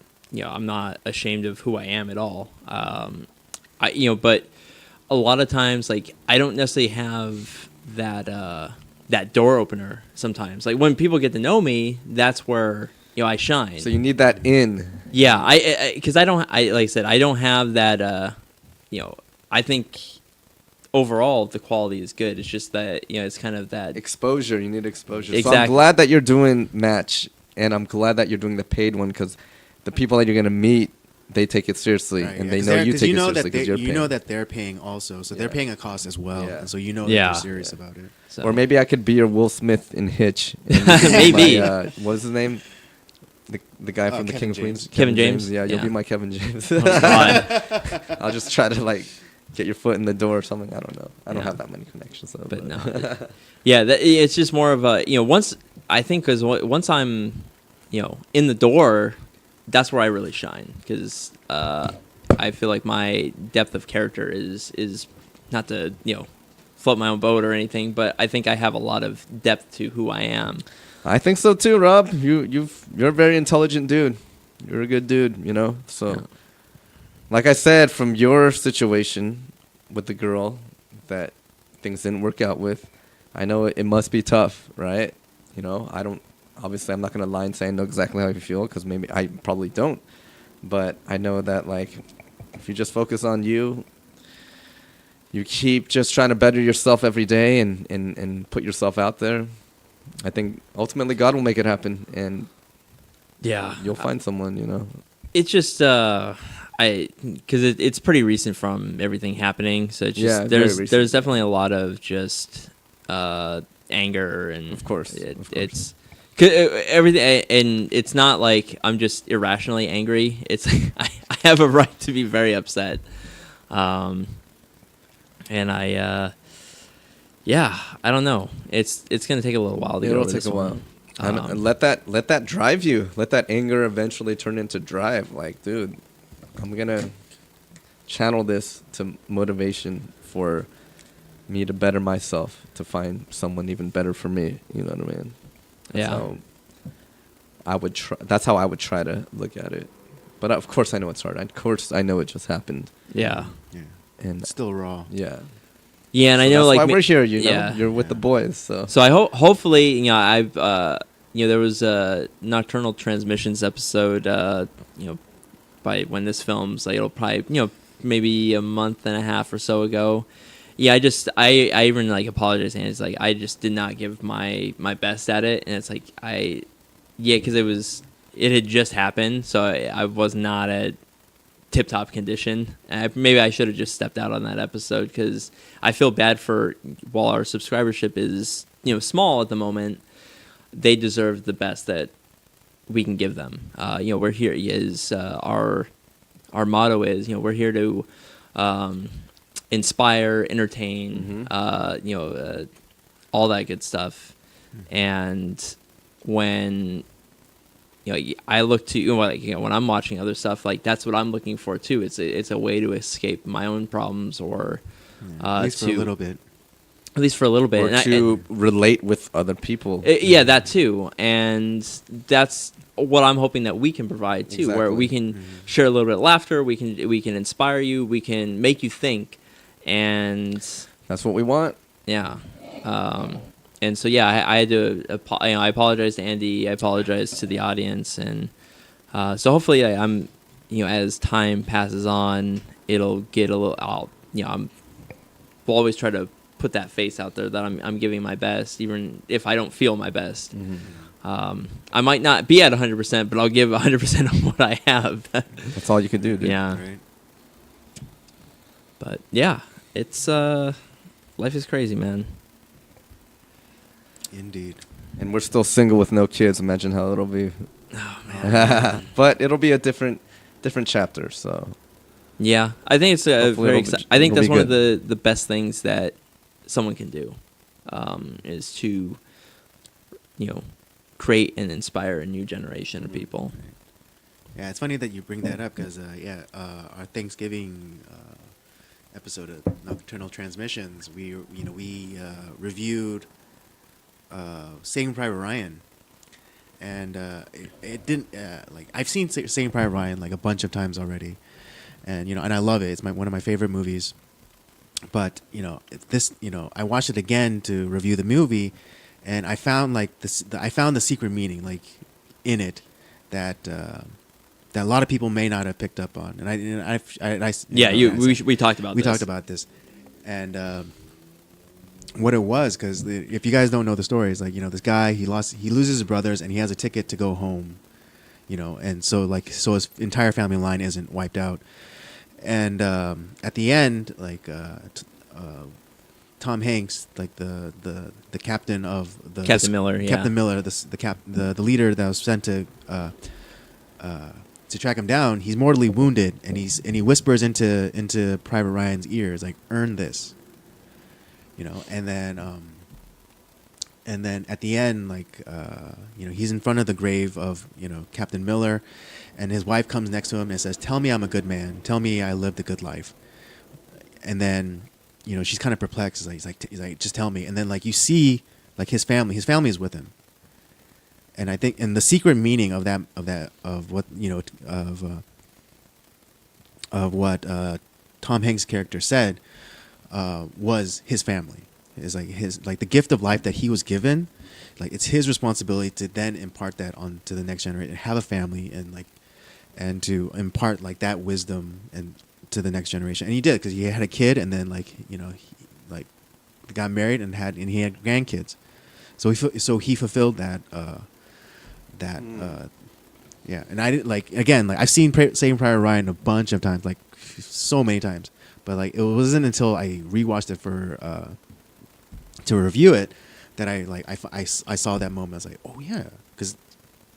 Speaker 2: not ashamed of who I am at all. But a lot of times, like I don't necessarily have that door opener sometimes. Like when people get to know me, that's where I shine.
Speaker 4: So you need that in.
Speaker 2: Yeah, because like I said, I don't have that. I think overall the quality is good. It's just that it's kind of that
Speaker 4: exposure. You need exposure.
Speaker 2: Exactly.
Speaker 4: So I'm glad that you're doing Match, and I'm glad that you're doing the paid one because the people that you're gonna meet, they take it seriously, and they know you take it seriously because you're paying.
Speaker 3: You know that they're paying also, so they're paying a cost as well, and so that they're serious about it.
Speaker 2: So.
Speaker 4: Or maybe I could be your Will Smith in Hitch.
Speaker 2: Maybe.
Speaker 4: What's his name? The guy from the King of Queens.
Speaker 2: Kevin James.
Speaker 4: Yeah, you'll be my Kevin James.
Speaker 2: Oh, God.
Speaker 4: I'll just try to like get your foot in the door or something. I don't know. I don't have that many connections though.
Speaker 2: But no. It's just more of a once I think because once I'm in the door, that's where I really shine because I feel like my depth of character is not to float my own boat or anything, but I think I have a lot of depth to who I am.
Speaker 4: I think so too, Rob. You're a very intelligent dude. You're a good dude, So, like I said, from your situation with the girl that things didn't work out with, I know it must be tough, right? Obviously I'm not gonna lie and say I know exactly how you feel because maybe I probably don't, but I know that like if you just focus on you keep just trying to better yourself every day and put yourself out there, I think ultimately God will make it happen and you'll find someone,
Speaker 2: It's just because it's pretty recent from everything happening, so it's just there's definitely a lot of just anger and
Speaker 4: of course.
Speaker 2: It's everything, and it's not like I'm just irrationally angry. It's like I have a right to be very upset, and Yeah, I don't know. It's gonna take a little while to get
Speaker 4: It'll
Speaker 2: over
Speaker 4: take
Speaker 2: this
Speaker 4: a while.
Speaker 2: one.
Speaker 4: And let that drive you. Let that anger eventually turn into drive. Like, dude, I'm gonna channel this to motivation for me to better myself, to find someone even better for me. You know what I mean? That's
Speaker 2: Yeah.
Speaker 4: how I would try. That's how I would try to look at it. But of course, I know it's hard. Of course, I know it just happened.
Speaker 2: Yeah.
Speaker 3: Yeah.
Speaker 4: And
Speaker 3: It's still raw.
Speaker 4: yeah,
Speaker 2: Yeah, and I
Speaker 4: So
Speaker 2: know
Speaker 4: that's
Speaker 2: like
Speaker 4: why we're here. You know,
Speaker 2: yeah.
Speaker 4: you're with the boys. So
Speaker 2: So I hope hopefully I've there was a Nocturnal Transmissions episode by when this films, like it'll probably maybe a month and a half or so ago. Yeah, I even like apologize, and it's like I just did not give my best at it, and it's like because it had just happened, so I was not at tip top condition. Maybe I should have just stepped out on that episode, because I feel bad for, while our subscribership is small at the moment, they deserve the best that we can give them. We're here is our motto is we're here to inspire, entertain, all that good stuff. And when I look to when I'm watching other stuff, like that's what I'm looking for too. It's a way to escape my own problems, or
Speaker 3: At least for a little bit.
Speaker 2: At least for a little bit,
Speaker 4: or
Speaker 2: and
Speaker 4: to relate with other people.
Speaker 2: yeah, that too, and that's what I'm hoping that we can provide too, where
Speaker 4: Exactly.
Speaker 2: we can share a little bit of laughter, we can inspire you, we can make you think, and
Speaker 4: That's what we want.
Speaker 2: yeah, and so yeah, I had to I apologize to Andy, I apologize to the audience, and so hopefully I'm as time passes on, it'll get a little. We'll always try to put that face out there that I'm giving my best, even if I don't feel my best. I might not be at 100%, but I'll give 100% of what I have.
Speaker 4: That's all you can do, dude.
Speaker 2: Yeah.
Speaker 3: Right?
Speaker 2: But yeah, it's life is crazy, man.
Speaker 3: Indeed.
Speaker 4: And we're still single with no kids. Imagine how it'll be.
Speaker 2: Oh man.
Speaker 4: But it'll be a different chapter. So
Speaker 2: Yeah, I think it's a
Speaker 4: Hopefully
Speaker 2: very.
Speaker 4: it'll be-
Speaker 2: I think
Speaker 4: it'll
Speaker 2: that's
Speaker 4: be
Speaker 2: one of
Speaker 4: good.
Speaker 2: the best things that someone can do, is to, create and inspire a new generation of people.
Speaker 3: Yeah, it's funny that you bring that up because our Thanksgiving episode of Nocturnal Transmissions, we reviewed Saving Private Ryan, and it didn't I've seen Saving Private Ryan like a bunch of times already, and and I love it. It's one of my favorite movies. But I watched it again to review the movie, and I found I found the secret meaning in it that that a lot of people may not have picked up on, and
Speaker 2: We talked about
Speaker 3: we
Speaker 2: this.
Speaker 3: talked about this, and what it was, because if you guys don't know the story, it's this guy, he loses his brothers, and he has a ticket to go home, and so his entire family line isn't wiped out. And at the end, Tom Hanks, the captain of the
Speaker 2: Captain Miller, yeah.
Speaker 3: Captain Miller, the leader that was sent to track him down, he's mortally wounded, and he whispers into Private Ryan's ears, "Earn this," and then at the end, he's in front of the grave of Captain Miller. And his wife comes next to him and says, "Tell me I'm a good man. Tell me I lived a good life." And then, she's kind of perplexed. He's like, "Just tell me." And then, you see, his family is with him. And I think, and the secret meaning of what Tom Hanks' character said was his family. Is the gift of life that he was given. It's his responsibility to then impart that on to the next generation, have a family, and to impart that wisdom and to the next generation. And he did, because he had a kid, and then he got married and he had grandkids. So he fulfilled that. Yeah. And I didn't I've seen Saving Private Ryan a bunch of times, so many times, but it wasn't until I rewatched it for to review it that I saw that moment. I was like, oh yeah, because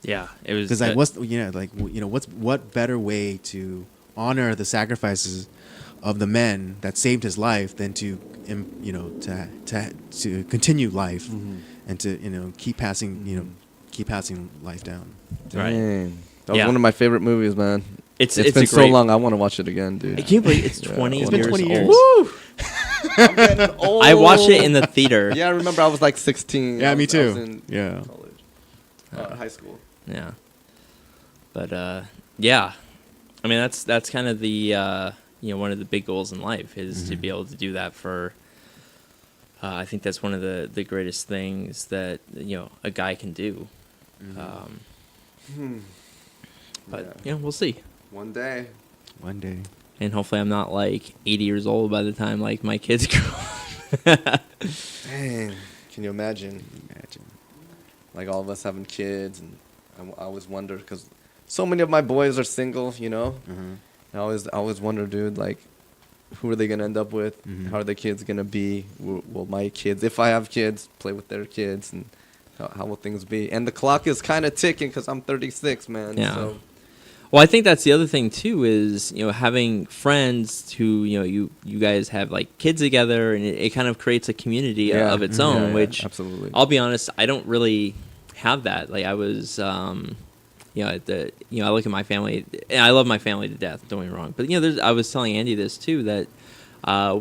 Speaker 2: Yeah, it was
Speaker 3: what better way to honor the sacrifices of the men that saved his life than to you know to continue life and to keep passing life down.
Speaker 2: Right.
Speaker 4: Dang. That was
Speaker 2: Yeah.
Speaker 4: one of my favorite movies, man.
Speaker 2: It's
Speaker 4: been
Speaker 2: a
Speaker 4: so
Speaker 2: great-
Speaker 4: long. I want to watch it again, dude.
Speaker 2: I can't believe it's 20
Speaker 3: It's been
Speaker 2: years
Speaker 3: 20 years.
Speaker 2: old.
Speaker 4: Woo! I'm getting old.
Speaker 2: I watched it in the theater.
Speaker 4: Yeah, I remember I was like 16.
Speaker 3: Yeah,
Speaker 4: I
Speaker 3: me
Speaker 4: was- I was
Speaker 3: too.
Speaker 4: in
Speaker 3: Yeah.
Speaker 4: college. High school.
Speaker 2: Yeah. But yeah. I mean that's kind of the one of the big goals in life is to be able to do that for I think that's one of the greatest things that a guy can do. But we'll see.
Speaker 4: One day.
Speaker 3: One day.
Speaker 2: And hopefully I'm not like 80 years old by the time like my kids grow up.
Speaker 4: Dang. Can you imagine?
Speaker 3: Imagine.
Speaker 4: Like all of us having kids, and I always wonder because so many of my boys are single, I always wonder, dude, like, who are they gonna end up with? How are the kids gonna be? Will my kids, if I have kids, play with their kids, and how will things be? And the clock is kind of ticking because I'm 36, man.
Speaker 2: Yeah.
Speaker 4: So.
Speaker 2: Well, I think that's the other thing too is having friends who you guys have like kids together, and it kind of creates a community of its own.
Speaker 4: Yeah,
Speaker 2: which
Speaker 4: absolutely.
Speaker 2: I'll be honest, I don't really have that. Like I was, I look at my family, and I love my family to death. Don't get me wrong, but I was telling Andy this too that I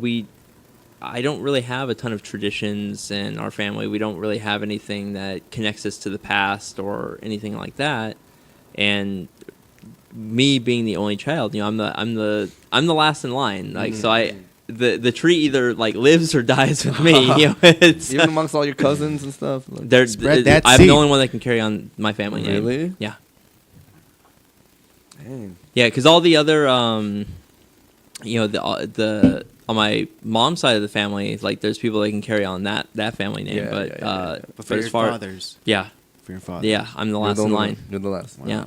Speaker 2: don't really have a ton of traditions in our family. We don't really have anything that connects us to the past or anything like that, and me being the only child, I'm the last in line. Like so, the tree either like lives or dies with me. It's,
Speaker 4: Even amongst all your cousins and stuff. Like,
Speaker 3: Spread that
Speaker 2: I'm
Speaker 3: seed.
Speaker 2: the only one that can carry on my family name.
Speaker 4: Really?
Speaker 2: Yeah.
Speaker 4: Dang.
Speaker 2: Yeah, because all the other, the on my mom's side of the family, like there's people that can carry on that family name.
Speaker 4: Yeah,
Speaker 2: but
Speaker 4: yeah.
Speaker 3: But for your fathers.
Speaker 2: yeah,
Speaker 3: For your fathers.
Speaker 2: yeah, I'm the
Speaker 4: You're
Speaker 2: last
Speaker 4: the
Speaker 2: in
Speaker 4: only
Speaker 2: line.
Speaker 4: one. You're the last.
Speaker 3: Wow.
Speaker 2: Yeah.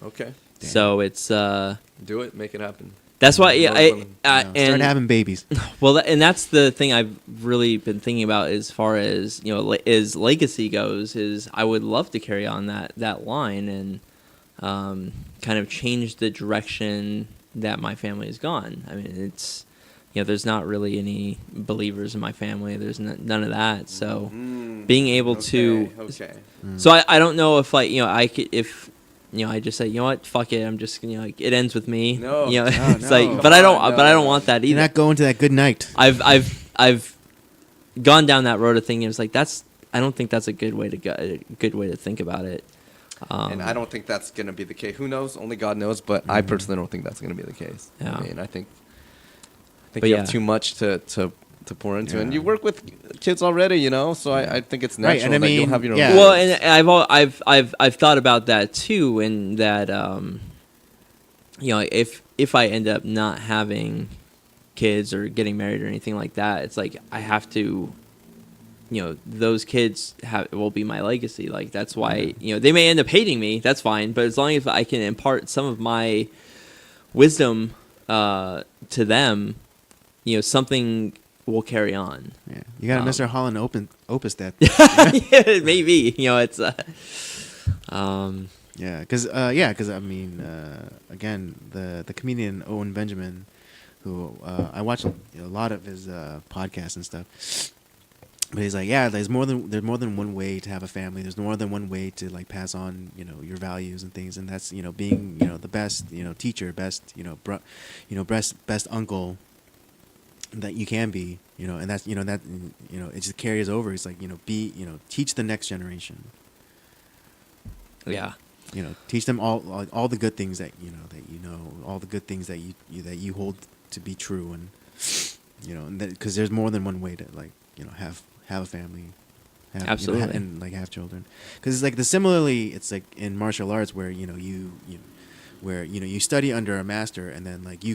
Speaker 4: Okay.
Speaker 3: Damn.
Speaker 2: So it's
Speaker 4: Do it. Make it happen.
Speaker 2: that's why
Speaker 4: Lord willing.
Speaker 3: Start
Speaker 2: and
Speaker 3: having babies.
Speaker 2: well, and that's the thing I've really been thinking about as far as as legacy goes. Is I would love to carry on that line and kind of change the direction that my family has gone. I mean, it's there's not really any believers in my family. There's none of that. So being able to,
Speaker 4: Okay.
Speaker 2: so I don't know if like I could if. I just say, what, fuck it. I'm just, like, it ends with me.
Speaker 4: No.
Speaker 2: It's
Speaker 3: no.
Speaker 2: like,
Speaker 3: Come
Speaker 2: but I don't
Speaker 4: no.
Speaker 2: want that
Speaker 3: You're
Speaker 2: either.
Speaker 3: not going to that good night.
Speaker 2: I've gone down that road of thinking it's like I don't think that's a good way to go, a good way to think about it.
Speaker 4: And I don't think that's going to be the case. Who knows? Only God knows. But I personally don't think that's going to be the case.
Speaker 2: Yeah.
Speaker 4: I mean, I think
Speaker 2: But
Speaker 4: you
Speaker 2: yeah.
Speaker 4: have too much to pour into.
Speaker 3: Yeah.
Speaker 4: And you work with kids already, so I think it's
Speaker 3: Right,
Speaker 4: natural
Speaker 3: and I
Speaker 4: that you'll
Speaker 3: mean,
Speaker 4: have your own.
Speaker 3: yeah.
Speaker 4: kids.
Speaker 2: Well, and I've thought about that too, and that if I end up not having kids or getting married or anything like that, it's like I have to. Those kids will be my legacy. Like that's why they may end up hating me. That's fine, but as long as I can impart some of my wisdom to them, something will carry on.
Speaker 3: Yeah. You got a Mr. Holland opus that.
Speaker 2: Yeah, maybe it's.
Speaker 3: Yeah, because I mean, again, the comedian Owen Benjamin, who I watch a lot of his podcasts and stuff. But he's like, yeah, there's more than one way to have a family. There's more than one way to like pass on, your values and things, and that's being the best teacher, best best uncle that you can be, and that's that it just carries over. It's like teach the next generation.
Speaker 2: Yeah.
Speaker 3: Teach them all the good things that all the good things that you hold to be true, and because there's more than one way to like have a family,
Speaker 2: Absolutely.
Speaker 3: and like have children. Because it's like it's like in martial arts where where you study under a master, and then like you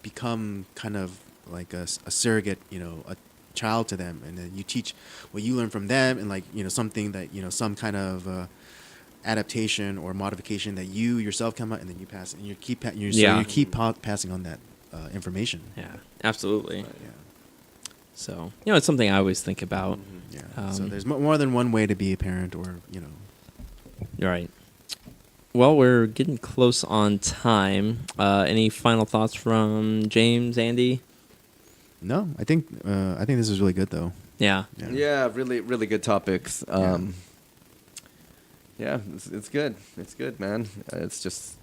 Speaker 3: become kind of like a surrogate, a child to them, and then you teach what you learn from them, and like something that some kind of adaptation or modification that you yourself come out, and then you pass, and you keep passing on that information.
Speaker 2: Yeah. Absolutely.
Speaker 3: Yeah.
Speaker 2: So it's something I always think about.
Speaker 3: Yeah. So there's more than one way to be a parent, or
Speaker 2: You're right. Well, we're getting close on time. Any final thoughts from James, Andy?
Speaker 3: No, I think this is really good though.
Speaker 2: Yeah.
Speaker 4: Yeah, really, really good topics. Yeah, it's good. It's good, man. It's just,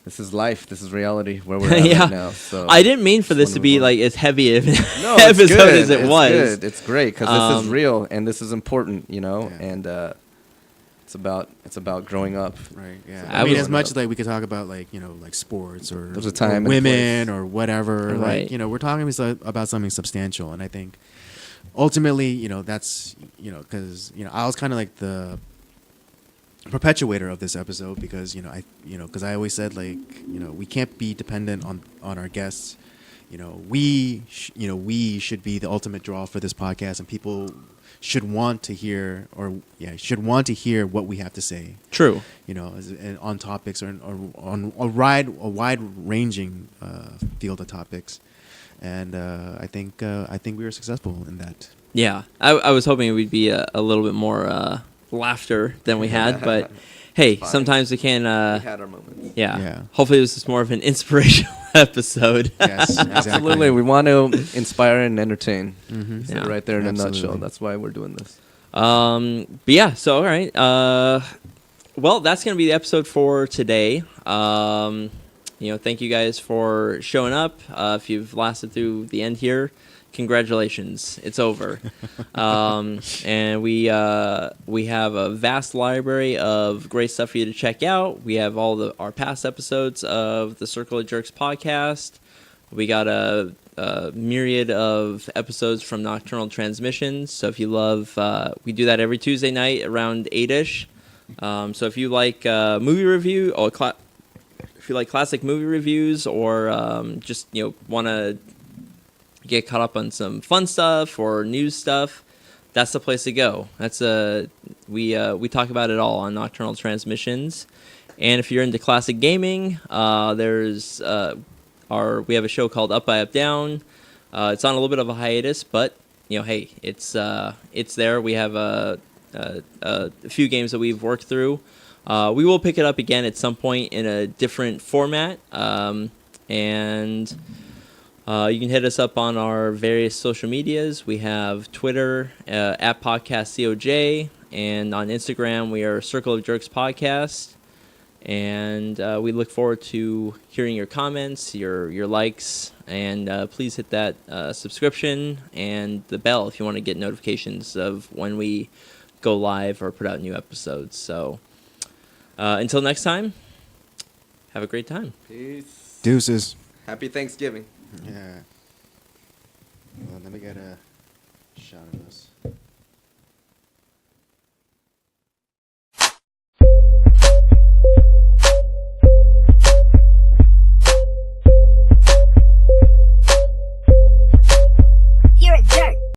Speaker 4: this is life. This is reality where we're at
Speaker 2: Yeah.
Speaker 4: right now. So
Speaker 2: I didn't mean for
Speaker 4: just
Speaker 2: this to
Speaker 4: wanna
Speaker 2: be
Speaker 4: move on.
Speaker 2: like as heavy of an
Speaker 4: No, it's
Speaker 2: episode
Speaker 4: good.
Speaker 2: as it
Speaker 4: It's
Speaker 2: was.
Speaker 4: good. It's great because this is
Speaker 2: Um,
Speaker 4: real and this is important, you know.
Speaker 3: Yeah.
Speaker 4: And it's about growing up.
Speaker 3: Right. Yeah.
Speaker 2: I
Speaker 3: I mean,
Speaker 2: was-
Speaker 3: as much as like we could talk about like like sports or,
Speaker 4: There's a time
Speaker 3: or
Speaker 4: and a
Speaker 3: women
Speaker 4: place.
Speaker 3: or whatever.
Speaker 2: Right.
Speaker 3: Like we're talking about something substantial, and I think ultimately that's because I was kind of like the perpetuator of this episode because because I always said like we can't be dependent on our guests. We should be the ultimate draw for this podcast, and people should want to hear what we have to say.
Speaker 2: True.
Speaker 3: On topics or on a wide ranging field of topics, and I think we were successful in that.
Speaker 2: Yeah. I was hoping it would be a little bit more laughter than we had, but hey,
Speaker 4: Fine.
Speaker 2: sometimes we can.
Speaker 4: We had our moments.
Speaker 2: Yeah.
Speaker 3: Yeah.
Speaker 2: Hopefully, this is more of an inspirational episode.
Speaker 3: Yes, exactly.
Speaker 4: Absolutely, we want to inspire and entertain.
Speaker 3: Mhm.
Speaker 4: Said
Speaker 2: Yeah.
Speaker 4: it right there in a
Speaker 3: Absolutely.
Speaker 4: nutshell. That's why we're doing this.
Speaker 2: But yeah, so all right. Well, that's gonna be the episode for today. Thank you guys for showing up. If you've lasted through the end here, congratulations, it's over. And we have a vast library of great stuff for you to check out. We have all our past episodes of the Circle of Jerks podcast. We got a myriad of episodes from Nocturnal Transmissions. So if you love, we do that every Tuesday night around 8-ish. So if you like movie review or if you like classic movie reviews or just want to get caught up on some fun stuff or news stuff, that's the place to go. That's we talk about it all on Nocturnal Transmissions. And if you're into classic gaming, there's we have a show called Up by Up Down. It's on a little bit of a hiatus, but hey, it's there. We have a few games that we've worked through. We will pick it up again at some point in a different format, and you can hit us up on our various social medias. We have Twitter at PodcastCOJ, and on Instagram we are Circle of Jerks Podcast. And we look forward to hearing your comments, your likes, and please hit that subscription and the bell if you want to get notifications of when we go live or put out new episodes. So until next time, have a great time.
Speaker 4: Peace.
Speaker 3: Deuces.
Speaker 4: Happy Thanksgiving.
Speaker 3: Yeah. Well, let me get a shot of this.